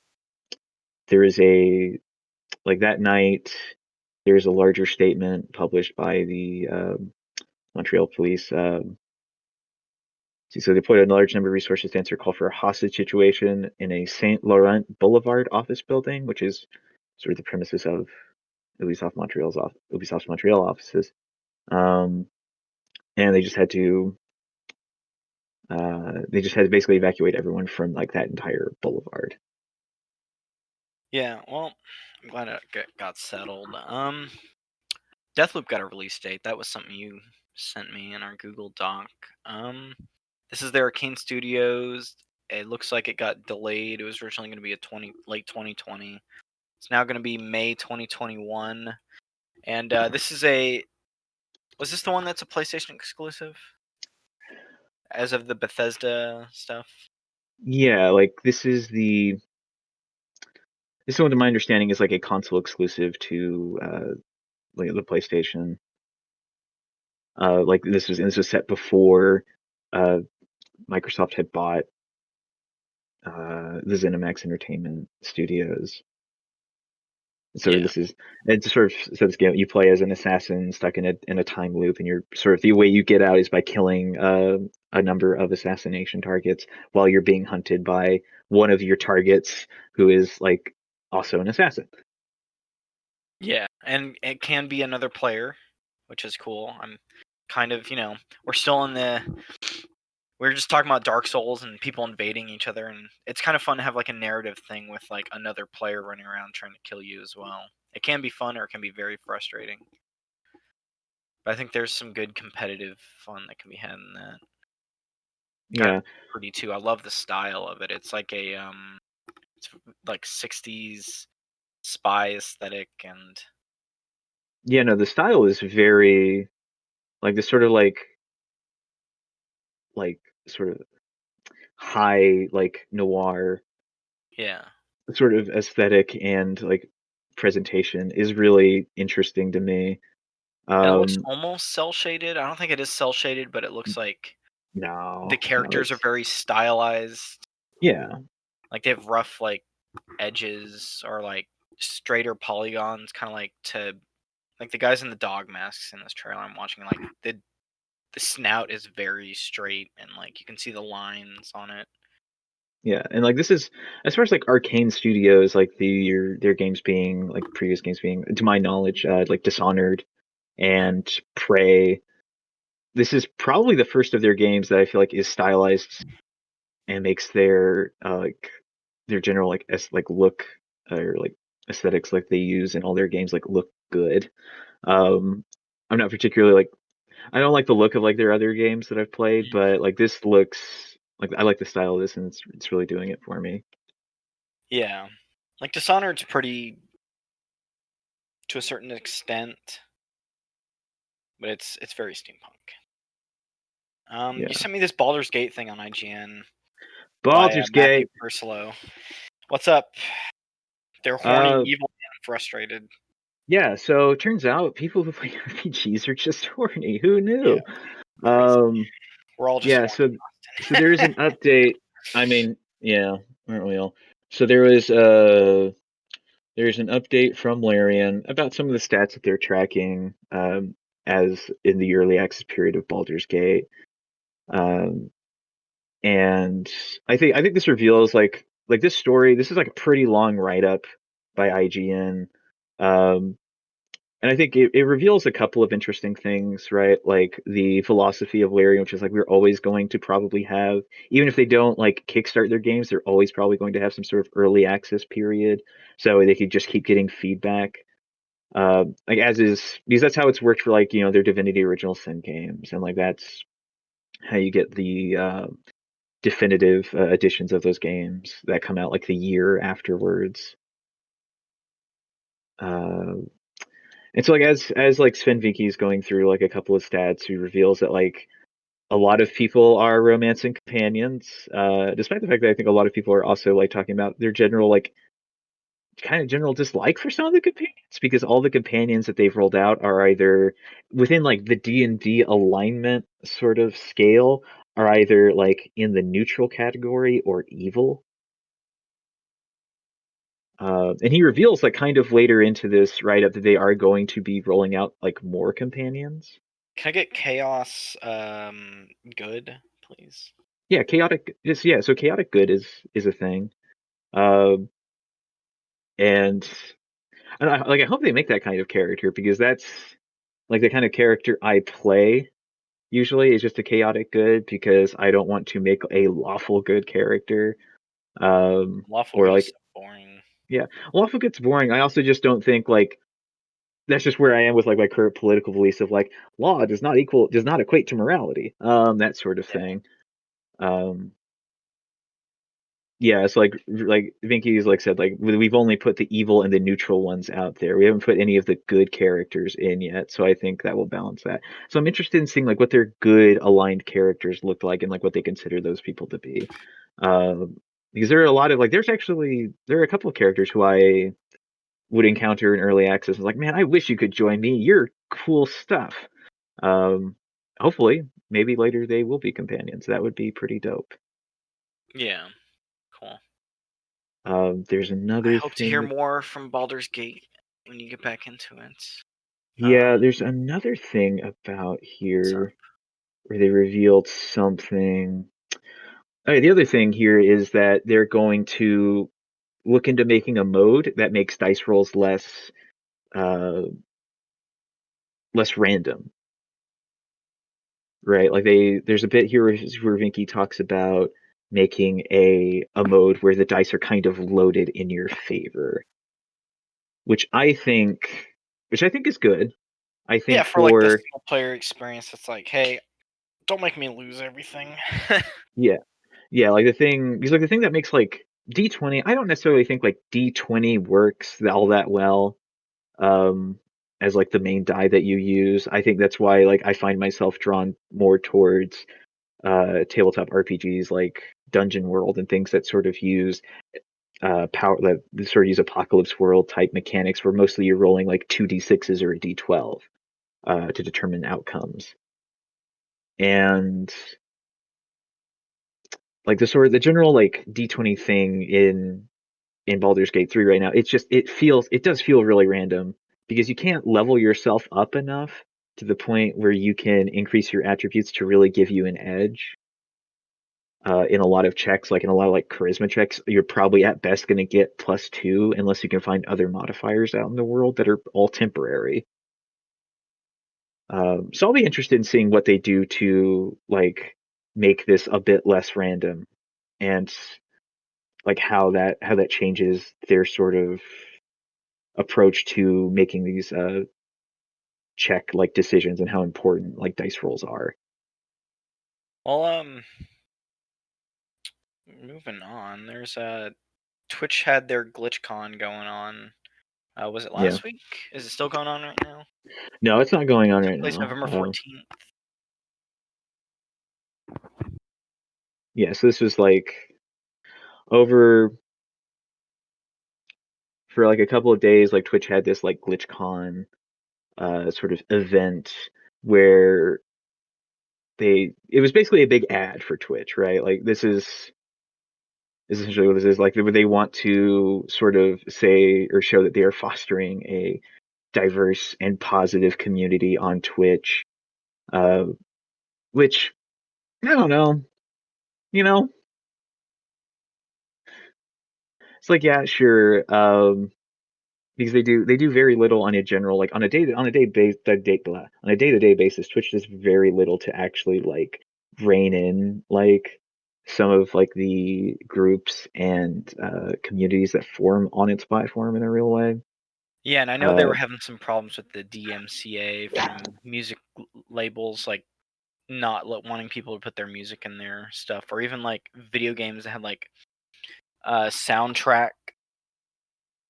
there is a like that night. There's a larger statement published by the Montreal police. So they deployed a large number of resources to answer a call for a hostage situation in a Saint Laurent Boulevard office building, which is sort of the premises of Ubisoft Montreal offices. Um, and they just had to basically evacuate everyone from like that entire boulevard. yeah. Well, I'm glad it got settled. Deathloop got a release date. That was something you sent me in our Google Doc. This is their Arcane Studios. It looks like it got delayed. It was originally going to be late 2020. It's now going to be May 2021. And this is was this the one that's a PlayStation exclusive? As of the Bethesda stuff? Yeah, like this one to my understanding is like a console exclusive to like the PlayStation. Like this was set before uh, Microsoft had bought the ZeniMax Entertainment Studios. So Yeah. this is it's sort of so this game you play as an assassin stuck in a time loop, and you're sort of the way you get out is by killing a number of assassination targets while you're being hunted by one of your targets who is like also an assassin. Yeah. And it can be another player, which is cool. I'm kind of, we're still in the we were just talking about Dark Souls and people invading each other, and it's kind of fun to have like a narrative thing with like another player running around trying to kill you as well. It can be fun or it can be very frustrating. But I think there's some good competitive fun that can be had in that. Got Yeah, pretty too. I love the style of it. It's like it's like 60s spy aesthetic and yeah. No, the style is very like this sort of like sort of high like noir yeah. sort of aesthetic and like presentation is really interesting to me. And it looks Um, almost cell shaded. I don't think it is cell shaded, but it looks like the no, characters are it's very stylized. yeah, Like they have rough like edges or like straighter polygons, kind of like the guys in the dog masks in this trailer I'm watching. Like the snout is very straight and like you can see the lines on it. yeah, and like this is as far as like Arcane Studios, like their games being like previous games being, to my knowledge, like Dishonored Mm. and Prey. This is probably the first of their games that I feel like is stylized and makes like their general like look or like aesthetics like they use in all their games like look good. Um, I'm not particularly like I don't like the look of like their other games that I've played, but like this looks like I like the style of this, and it's really doing it for me. Yeah, like Dishonored's pretty to a certain extent, but it's very steampunk. You Yeah, sent me this Baldur's Gate thing on IGN by Baldur's Matthew Gate. Purslow. What's up? They're horny, Uh, evil, and frustrated. yeah. So it turns out people who play RPGs are just horny. Who Yeah, knew? crazy. Um, We're all just yeah. horny. So there is an update. I mean, yeah, aren't we all? So there's an update from Larian about some of the stats that they're tracking as in the early access period of Baldur's Gate. Um, and I think this reveals like this story. This is like a pretty long write up by IGN, um, and I think it reveals a couple of interesting things, right? Like the philosophy of Larian, which is like we're always going to probably have, even if they don't like kickstart their games, they're always probably going to have some sort of early access period, so they could just keep getting feedback. Like as is because that's how it's worked for like their Divinity Original Sin games, and like that's how you get the definitive editions of those games that come out like the year afterwards. Uh, And so like as like Sven Viki's going through like a couple of stats, he reveals that like a lot of people are romancing companions, despite the fact that I think a lot of people are also like talking about their general like kind of general dislike for some of the companions, because all the companions that they've rolled out are either within like the D&D alignment sort of scale, are either like in the neutral category or evil. And he reveals like kind of later into this write-up that they are going to be rolling out like more companions. Can I get chaos good, please? Yeah, chaotic is yeah, so chaotic good is a thing. Um and I hope they make that kind of character, because that's like the kind of character I play usually is just a chaotic good, because I don't want to make a lawful good character. Lawful Or good is like so boring. yeah, lawful good's boring. I also just don't think like that's just where I am with like my current political beliefs of like law does not equate to morality. That sort of Yeah. thing. Um Yeah, it's like Vinky's like said, like we've only put the evil and the neutral ones out there. We haven't put any of the good characters in yet, so I think that will balance that. So I'm interested in seeing like what their good aligned characters look like and like what they consider those people to be. Because there are a lot of like there are a couple of characters who I would encounter in early access. Like, man, I wish you could join me. You're cool stuff. Um, Hopefully, maybe later they will be companions. That would be pretty dope. Yeah. Cool. There's I another hope to hear thing. more from Baldur's Gate when you get back into it. Yeah, there's another thing about So here where they revealed something. Okay, the other thing here is that they're going to look into making a mode that makes dice rolls uh, less random, right? Like there's a bit here where Vinky talks about making a mode where the dice are kind of loaded in your favor, which I think which I think is good. I yeah, think for like the for single player experience, it's like, hey, don't make me lose everything. yeah, yeah, like the thing because like the thing that makes like D20, I don't necessarily think like D20 works all that well um as like the main die that you use. I think that's why like I find myself drawn more towards tabletop RPGs like Dungeon World and things that sort of use power that sort of use Apocalypse World type mechanics where mostly you're rolling like 2d6s or a d12 to determine outcomes. And like the general like D20 thing in Baldur's Gate 3 right now, it does feel really random because you can't level yourself up enough to the point where you can increase your attributes to really give you an edge. In a lot of checks, like in a lot of like charisma checks, you're probably at best going to get +2 unless you can find other modifiers out in the world that are all temporary. So I'll be interested in seeing what they do to like make this a bit less random, and like how that changes their sort of approach to making these check like decisions and how important like dice rolls are. Well, moving on. There's Twitch had their GlitchCon going on. Was it Yeah. last week? Is it still going on right now? No, it's not going on Took right place now. November 14th. Yeah, so this was like over for like a couple of days. Like Twitch had this like GlitchCon sort of event where it was basically a big ad for Twitch, right? Like this is essentially what this is. Like they want to sort of say or show that they are fostering a diverse and positive community on Twitch, uh, which I don't know, you know, it's like yeah, sure, because they do very little on a general like on a day base the day blah, on a day to day basis. Twitch does very little to actually like rein in like some of like the groups and communities that form on its platform in a real way. Yeah, and I know they Uh, were having some problems with the DMCA from music labels, like not wanting people to put their music in their stuff, or even like video games that had like soundtrack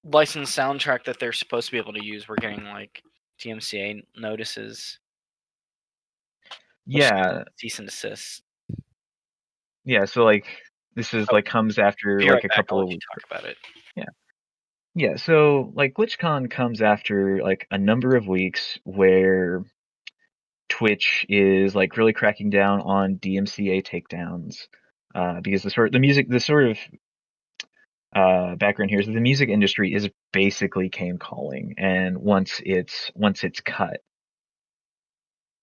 licensed soundtrack that they're supposed to be able to use. We're getting like DMCA notices. Yeah, Cease and desist. yeah. So like this is Oh, like comes after be right like a back. I'll couple let of you weeks. talk about it. Yeah, yeah. So like GlitchCon comes after like a number of weeks where Twitch is like really cracking down on DMCA takedowns, because the sort of background here is that the music industry is basically came calling, and once it's cut,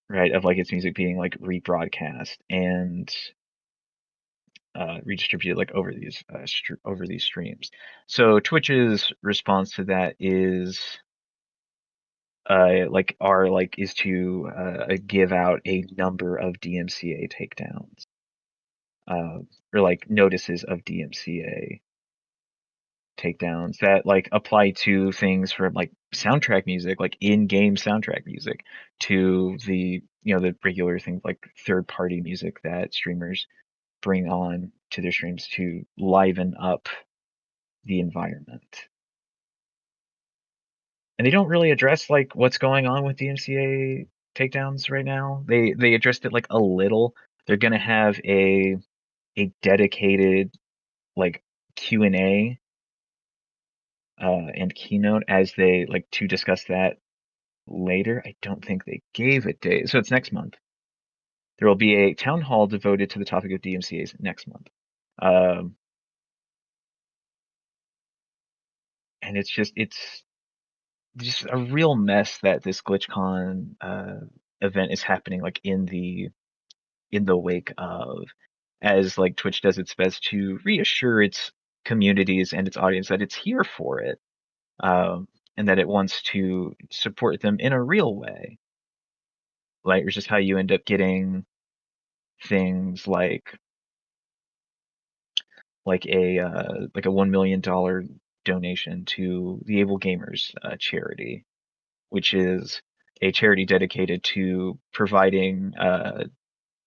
right, of like its music being like rebroadcast and redistributed like over these streams. So Twitch's response to that is is to give out a number of DMCA takedowns, uh, or like notices of DMCA takedowns that like apply to things from like soundtrack music, like in-game soundtrack music, to the regular things like third-party music that streamers bring on to their streams to liven up the environment. And they don't really address like what's going on with DMCA takedowns right now. They addressed it like a little. They're gonna have a dedicated like Q&A and keynote as they like to discuss that later. I don't think they gave a date, so it's next month. There will be a town hall devoted to the topic of DMCA's next month, um, and it's just a real mess that this GlitchCon event is happening like in the wake of, as like Twitch does its best to reassure its communities and its audience that it's here for it, um, and that it wants to support them in a real way. Like it's just how you end up getting things like a $1 million donation to the Able Gamers charity, which is a charity dedicated to providing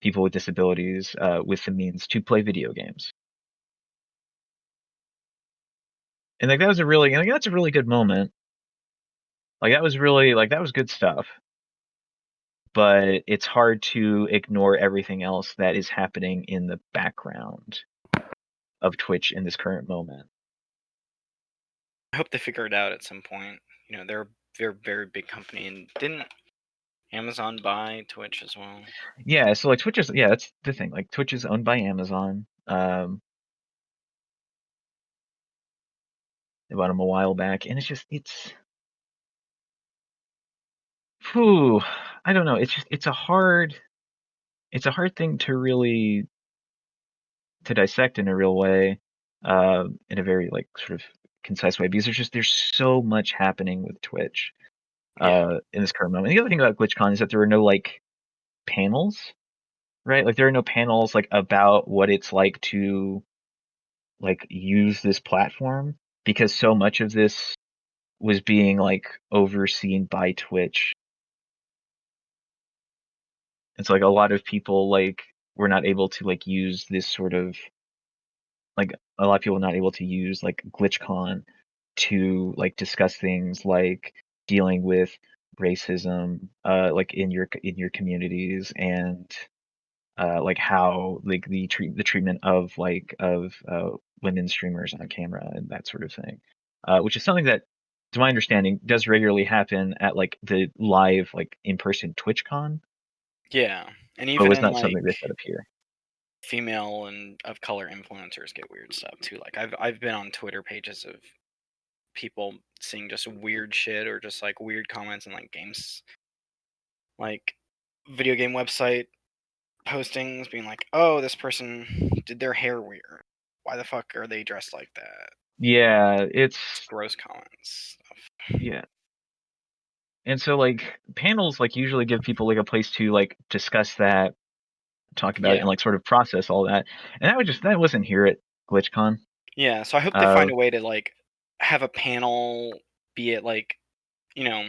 people with disabilities with the means to play video games. And like that was a really like that's a really good moment. Like that was really like that was good stuff. But it's hard to ignore everything else that is happening in the background of Twitch in this current moment. I hope they figure it out at some point. They're a very big company, and didn't Amazon buy Twitch as well? Yeah, so like that's the thing. Like Twitch is owned by Amazon. They bought them a while back, and whew, I don't know. It's a hard thing to really to dissect in a real way, in a very like sort of concise way, because there's so much happening with Twitch Yeah. in this current moment. The other thing about GlitchCon is that there are no like panels, right? Like there are no panels like about what it's like to like use this platform, because so much of this was being like overseen by Twitch. It's like a lot of people like were not able to like use this sort of like a lot of people not able to use like GlitchCon to like discuss things like dealing with racism like in your communities, and like how like the treatment of women streamers on camera and that sort of thing, which is something that, to my understanding, does regularly happen at like the live like in-person TwitchCon, Yeah. And but even was in not like something they set up here. female and of color influencers get weird stuff too. Like I've been on Twitter pages of people seeing just weird shit or just like weird comments in like games, like video game website postings being like, "Oh, this person did their hair weird. Why the fuck are they dressed like that?" Yeah, Just gross comments. yeah. And so like panels like usually give people like a place to like discuss that, talk about it, Yeah. and like sort of process all that. And that wasn't here at GlitchCon. Yeah, so I hope they Uh find a way to like have a panel, be it like, you know,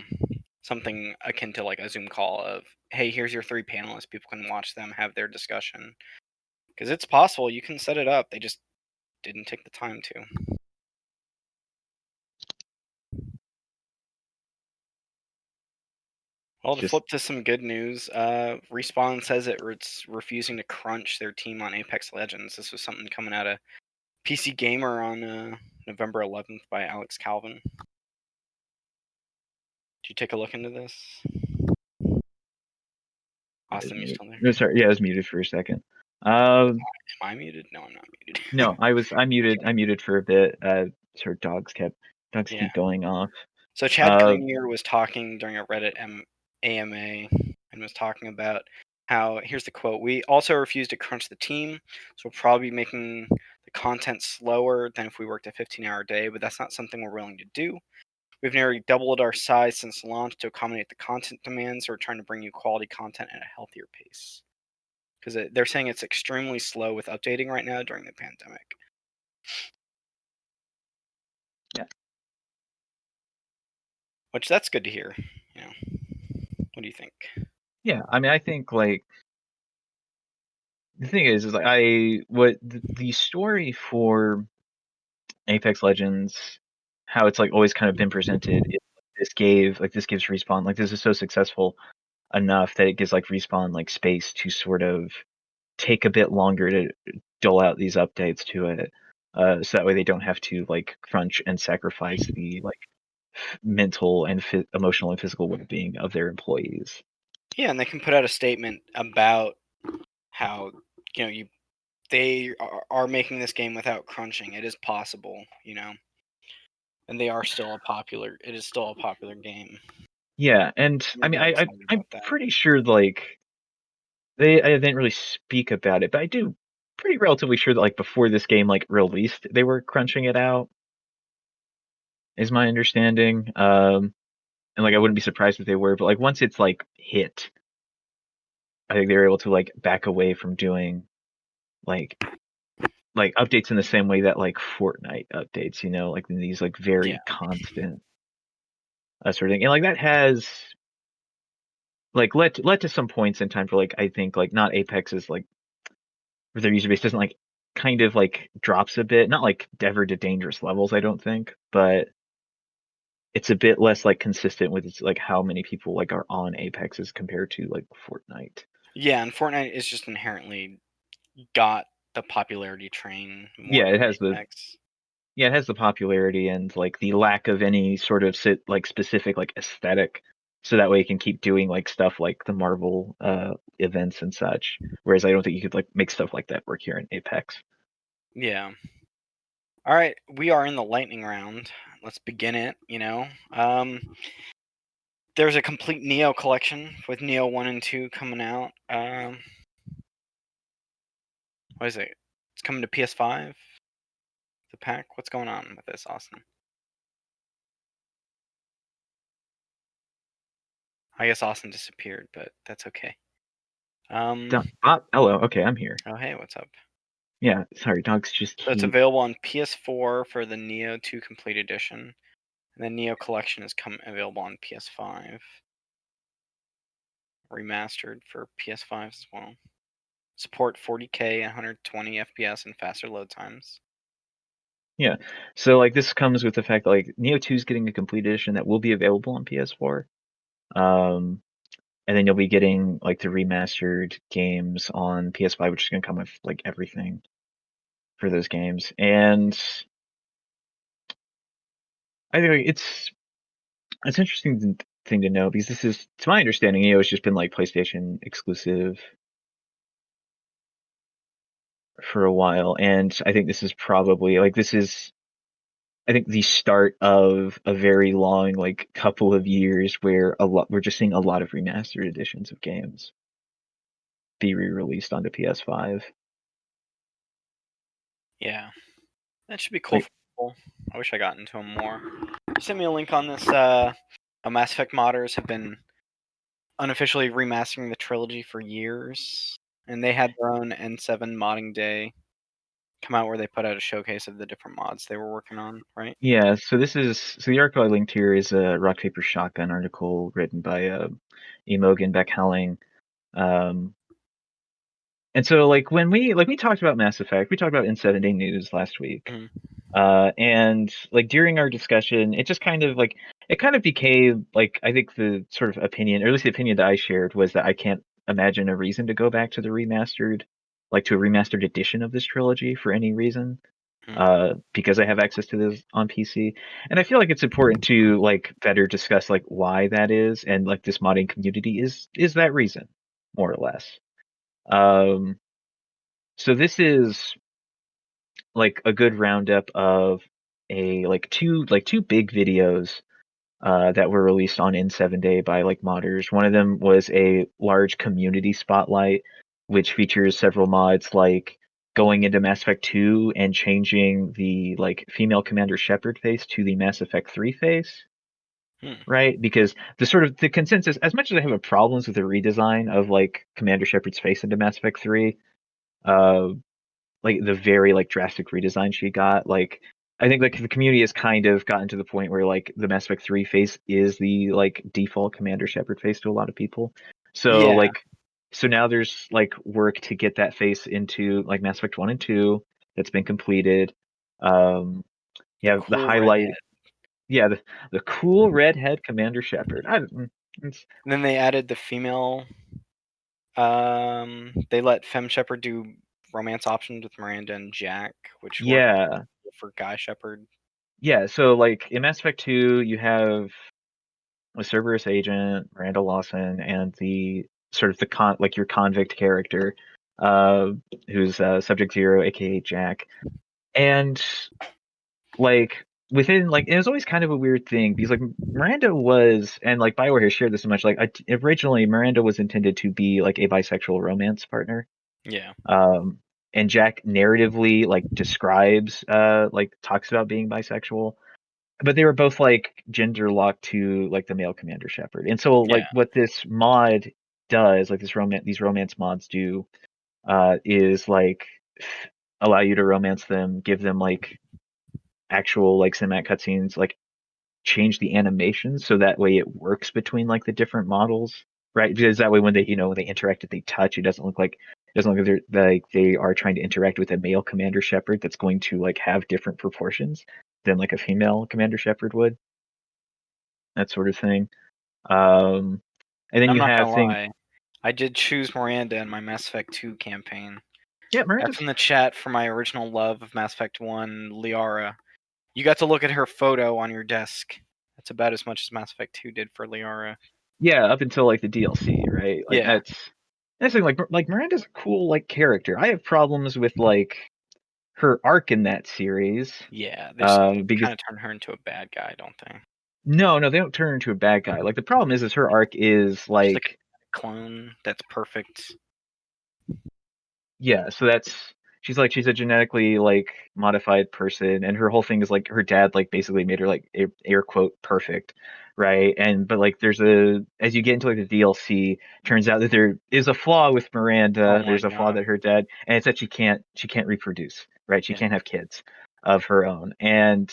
something akin to like a Zoom call of, "Hey, here's your three panelists. People can watch them have their discussion." Because it's possible you can set it up. They just didn't take the time to. Well, to flip to some good news, Respawn says it's refusing to crunch their team on Apex Legends. This was something coming out of PC Gamer on November 11th by Alex Calvin. Did you take a look into this? Austin, you still there? No, sorry. Yeah, I was muted for a second. Am I muted? No, I'm not muted. No, I'm muted. I muted for a bit. Sort of dogs keep going off. So Chad Grenier was talking during a Reddit AMA and was talking about how, here's the quote, "We also refuse to crunch the team, so we'll probably be making the content slower than if we worked a 15-hour day, but that's not something we're willing to do. We've nearly doubled our size since launch to accommodate the content demands, so we're trying to bring you quality content at a healthier pace." Because they're saying it's extremely slow with updating right now during the pandemic. Yeah. Which, that's good to hear. You know, what do you think? Yeah, I mean, I think like the thing is like the story for Apex Legends, how it's like always kind of been presented. This gives Respawn, like, this is so successful enough that it gives like Respawn like space to sort of take a bit longer to dole out these updates to it, so that way they don't have to like crunch and sacrifice the like mental and emotional and physical well-being of their employees. Yeah, and they can put out a statement about how, you know, they are making this game without crunching. It is possible, you know, and they are still it is still a popular game. Yeah, and I mean, I'm pretty sure like I didn't really speak about it, but I do pretty relatively sure that like before this game like released, they were crunching it out, is my understanding. And like I wouldn't be surprised if they were, but like once it's like hit, I think they were able to like back away from doing like updates in the same way that like Fortnite updates, you know, like these like very constant sort of thing. And like that has like led to some points in time for like I think like not Apex's like where their user base doesn't like kind of like drops a bit, not like ever to dangerous levels, I don't think, but it's a bit less like consistent with its, like how many people like are on Apex as compared to like Fortnite. Yeah, and Fortnite is just inherently got the popularity train more Yeah, than it has Apex. it has the popularity and like the lack of any sort of like specific like aesthetic, so that way you can keep doing like stuff like the Marvel events and such. Whereas I don't think you could like make stuff like that work here in Apex. Yeah. All right, we are in the lightning round. Let's begin it. You know, there's a complete Neo collection with Neo 1 and 2 coming out. What is it? It's coming to PS5. The pack. What's going on with this, Austin? I guess Austin disappeared, but that's okay. Hello. Okay, I'm here. Oh, hey, what's up? Yeah, sorry, dogs just keep... So it's available on PS4 for the Neo 2 Complete Edition, and the Neo Collection is available on PS5, remastered for PS5 as well. Support 40K, 120 FPS, and faster load times. Yeah, so like this comes with the fact that like Neo 2 is getting a complete edition that will be available on PS4. And then you'll be getting like the remastered games on PS5, which is going to come with like everything for those games. And I think like, it's interesting thing to know because this is, to my understanding, it's just been like PlayStation exclusive for a while, and I think this is probably like I think the start of a very long like couple of years where we're just seeing a lot of remastered editions of games be re-released onto PS5. Yeah, that should be cool. I wish I got into them more. You sent me a link on this. Mass Effect modders have been unofficially remastering the trilogy for years, and they had their own N7 modding day come out where they put out a showcase of the different mods they were working on, right? Yeah, so the article I linked here is a Rock Paper Shotgun article written by Imogen Beck-Helling. And so like when we talked about Mass Effect, we talked about N7 Day News last week. Mm-hmm. And like during our discussion, it just kind of like it kind of became like I think the sort of opinion, or at least the opinion that I shared, was that I can't imagine a reason to go back to the remastered, like to a remastered edition of this trilogy for any reason, Hmm. because I have access to this on PC. And I feel like it's important to like better discuss like why that is, and like this modding community is that reason, more or less. Um, so this is like a good roundup of a like two big videos that were released on N7Day by like modders. One of them was a large community spotlight, which features several mods like going into Mass Effect 2 and changing the like female Commander Shepard face to the Mass Effect 3 face. Hmm. Right, because the sort of the consensus, as much as I have problems with the redesign of like Commander Shepard's face into Mass Effect 3, uh, like the very like drastic redesign she got, like I think like the community has kind of gotten to the point where like the Mass Effect 3 face is the like default Commander Shepard face to a lot of people. So Yeah, like so now there's like work to get that face into like Mass Effect 1 and 2 that's been completed. Um the yeah, the cool redhead. highlight, yeah, the cool redhead Commander Shepard. It's, And then they added the female. They let Femme Shepard do romance options with Miranda and Jack, which weren't yeah. for Guy Shepard. Yeah, so like in Mass Effect 2 you have a Cerberus agent, Miranda Lawson, and the sort of the like your convict character, uh, who's Subject Zero, aka Jack, and like within like it was always kind of a weird thing because like Miranda was, and like Bioware has shared this so much, like originally Miranda was intended to be like a bisexual romance partner, Yeah, um, and Jack narratively like describes like talks about being bisexual, but they were both like gender locked to like the male Commander Shepard. And so yeah, like what this mod does, like these romance mods do, is like allow you to romance them, give them like actual like cinematic cutscenes, like change the animation so that way it works between like the different models, right? Because that way when they when they interact, if they touch, it doesn't look like they are trying to interact with a male Commander Shepard that's going to like have different proportions than like a female Commander Shepard would, that sort of thing. And then I'm you not have gonna things. lie. I did choose Miranda in my Mass Effect 2 campaign. Yeah, F Miranda's. in the chat for my original love of Mass Effect 1, Liara. You got to look at her photo on your desk. That's about as much as Mass Effect 2 did for Liara. Yeah, up until like the DLC, right? Like Yeah, that's the thing. Like Miranda's a cool like character. I have problems with like her arc in that series, yeah. They just because kind of turned her into a bad guy, don't they? no, they don't turn her into a bad guy. Like the problem is her arc is She's like like, a clone that's perfect. yeah, so that's she's a genetically like modified person, and her whole thing is like her dad like basically made her like air quote perfect, right? And but like there's a as you get into like the DLC, turns out that there is a flaw with Oh Miranda. my There's a flaw god. that her dad, and it's that she can't reproduce, right? She Yeah. can't have kids of her own, and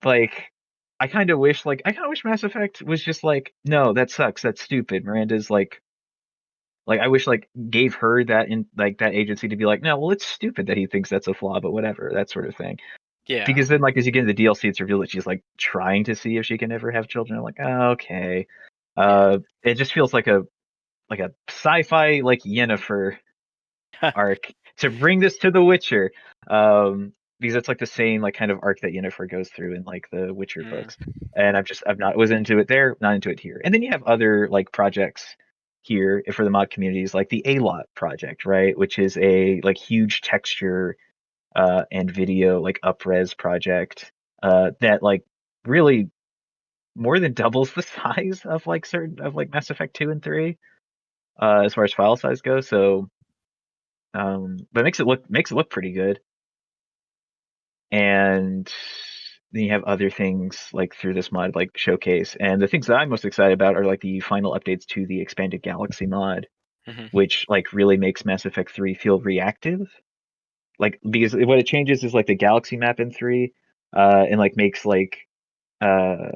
like I kind of wish Mass Effect was just like, no, that sucks, that's stupid. Miranda's like I wish like gave her that in like that agency to be like, no, well it's stupid that he thinks that's a flaw, but whatever, that sort of thing. Yeah. Because then like as you get into the DLC, it's revealed that she's like trying to see if she can ever have children. I'm like, oh, okay. Yeah. It just feels like a sci-fi like Yennefer arc to bring this to The Witcher. Because it's like the same like kind of arc that Yennefer goes through in like the Witcher Mm. books. And I'm not was into it there, not into it here. And then you have other like projects here for the mod communities, like the A-Lot project, right? Which is a like huge texture and video like upres project that like really more than doubles the size of like certain of like Mass Effect 2 and 3 as far as file size goes. So but makes it look pretty good. And then you have other things like through this mod like showcase, and the things that I'm most excited about are like the final updates to the expanded galaxy mod, Hmm. which like really makes Mass Effect 3 feel reactive, like because what it changes is like the galaxy map in 3, and like makes like uh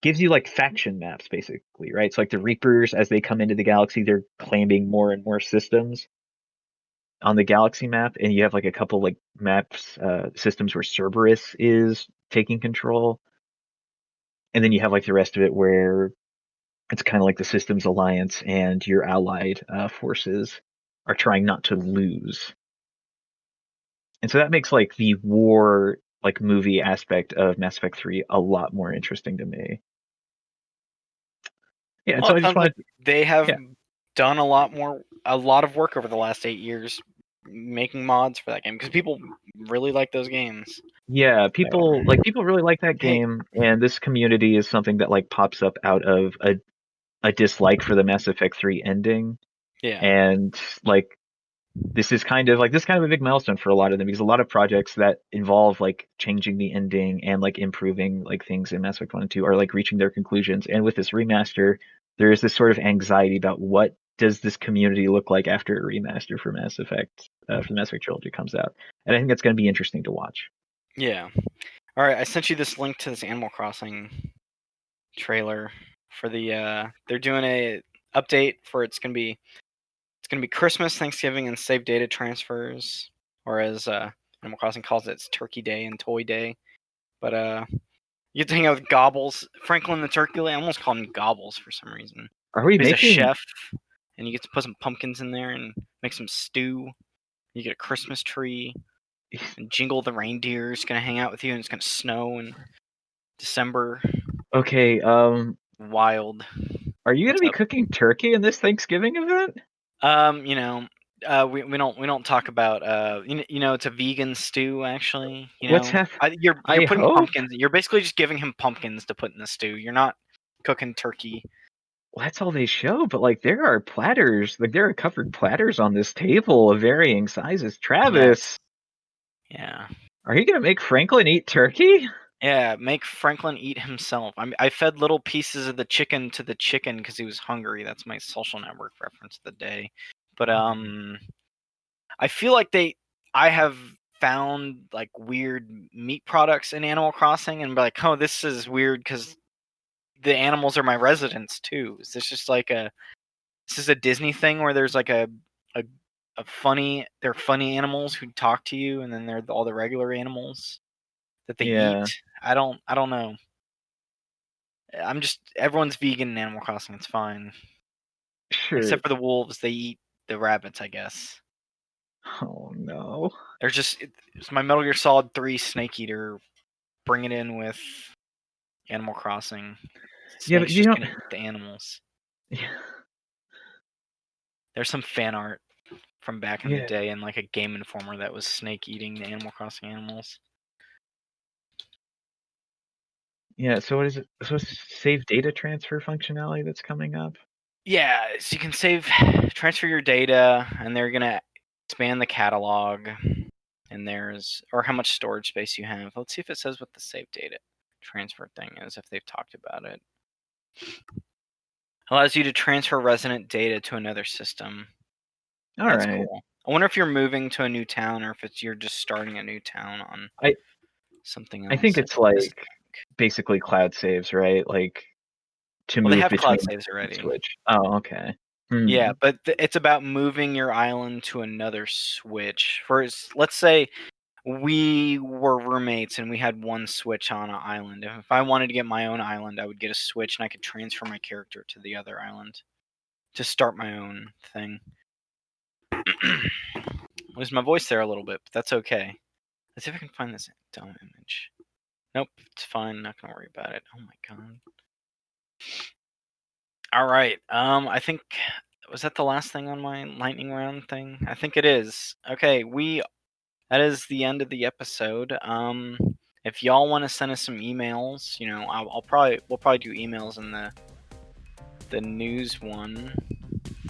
gives you like faction maps basically, right? So like the Reapers, as they come into the galaxy, they're claiming more and more systems, on the galaxy map, and you have like a couple like maps systems where Cerberus is taking control, and then you have like the rest of it where it's kind of like the Systems Alliance and your allied forces are trying not to lose. And so that makes like the war like movie aspect of Mass Effect 3 a lot more interesting to me. Yeah, Well, so it I just sounds like wanted they have yeah. done a lot of work over the last 8 years making mods for that game because people really like those games. Yeah, So, people really like that hey, game, and this community is something that like pops up out of a dislike for the Mass Effect 3 ending. yeah, And like this is kind of a big milestone for a lot of them, because a lot of projects that involve like changing the ending and like improving like things in Mass Effect 1 and 2 are like reaching their conclusions. And with this remaster, there is this sort of anxiety about what does this community look like after a remaster for Mass Effect, for the Mass Effect trilogy comes out. And I think that's going to be interesting to watch. yeah. All right, I sent you this link to this Animal Crossing trailer for the. They're doing a update for it's gonna be Christmas, Thanksgiving, and save data transfers, or as Animal Crossing calls it, it's Turkey Day and Toy Day. But you get to hang out with Gobbles, Franklin the turkey. I almost call him Gobbles for some reason. Are we He's a making chef, and you get to put some pumpkins in there and make some stew. You get a Christmas tree, and Jingle the reindeer is gonna hang out with you, and it's gonna snow in December. okay, Wild. are you going to What's be up? cooking turkey in this Thanksgiving event? You know, we don't talk about it's a vegan stew actually. What's hap You're I putting hope. pumpkins. You're basically just giving him pumpkins to put in the stew. You're not cooking turkey. Well, that's all they show, but like there are platters, like there are covered platters on this table of varying sizes. Yes. Travis, Yeah. are you gonna make Franklin eat turkey? Yeah. Make Franklin eat himself. I fed little pieces of the chicken to the chicken because he was hungry. That's my social network reference of the day. But I feel like I have found like weird meat products in Animal Crossing and be like, oh, this is weird because the animals are my residents too. Is this just like this is a Disney thing where there's like a, they're funny animals who talk to you, and then they're all the regular animals that they Yeah, eat. I don't know. Everyone's vegan in Animal Crossing. It's fine, sure. except for the wolves. They eat the rabbits, I guess. Oh no. They're just it's my Metal Gear Solid 3 Snake Eater. Bring it in with Animal Crossing. Yeah, but Snake's you just know, gonna eat the animals. yeah, There's some fan art from back in the yeah, day in like a Game Informer that was Snake eating the Animal Crossing animals. yeah. So what is it? So it's save data transfer functionality that's coming up. Yeah, so you can transfer your data, and they're gonna expand the catalog. And or how much storage space you have. Let's see if it says what the save data transfer thing is, if they've talked about it. Allows you to transfer resident data to another system. All That's right. cool. I wonder if you're moving to a new town or if you're just starting a new town on I something I think else. it's like basically cloud saves, right? Like to Well, they move have cloud between saves already. Switch. Oh, okay. Yeah, Hmm. but it's about moving your island to another Switch. Let's say we were roommates and we had one Switch on an island. If I wanted to get my own island, I would get a Switch and I could transfer my character to the other island to start my own thing. Lose my voice there a little bit, but that's okay. Let's see if I can find this dumb image. Nope, it's fine. Not gonna worry about it. Oh my god. All right. I think was that the last thing on my lightning round thing? I think it is. Okay, that is the end of the episode. If y'all want to send us some emails, we'll probably do emails in the news one.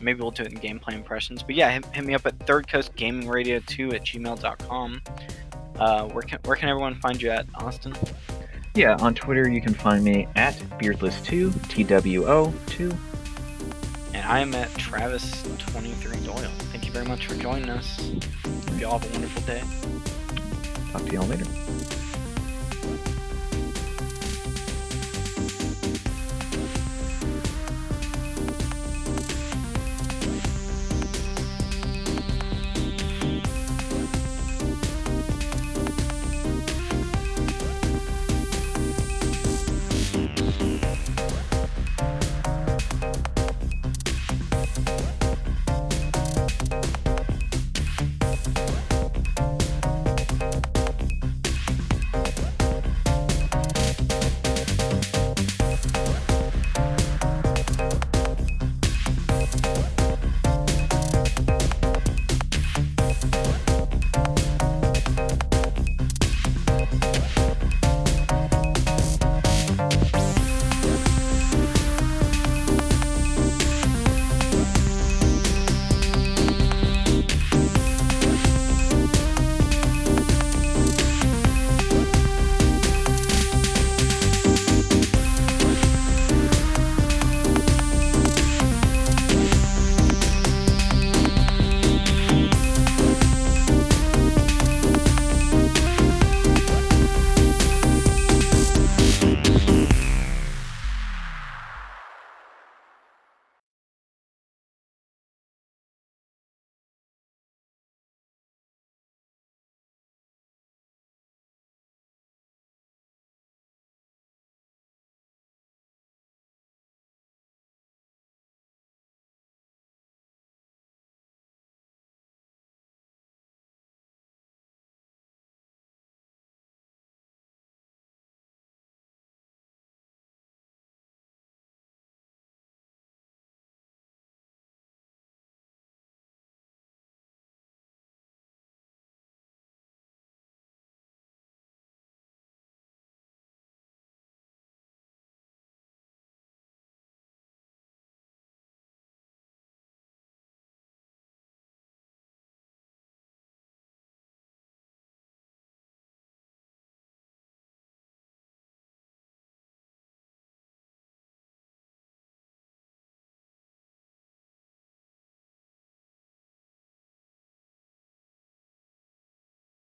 Maybe we'll do it in gameplay impressions. But yeah, hit me up at thirdcoastgamingradio2@gmail.com. Where can everyone find you at, Austin? Yeah, on Twitter you can find me at beardless2, TWO2. And I am at Travis23Doyle. Thank you very much for joining us. Hope you all have a wonderful day. Talk to y'all later.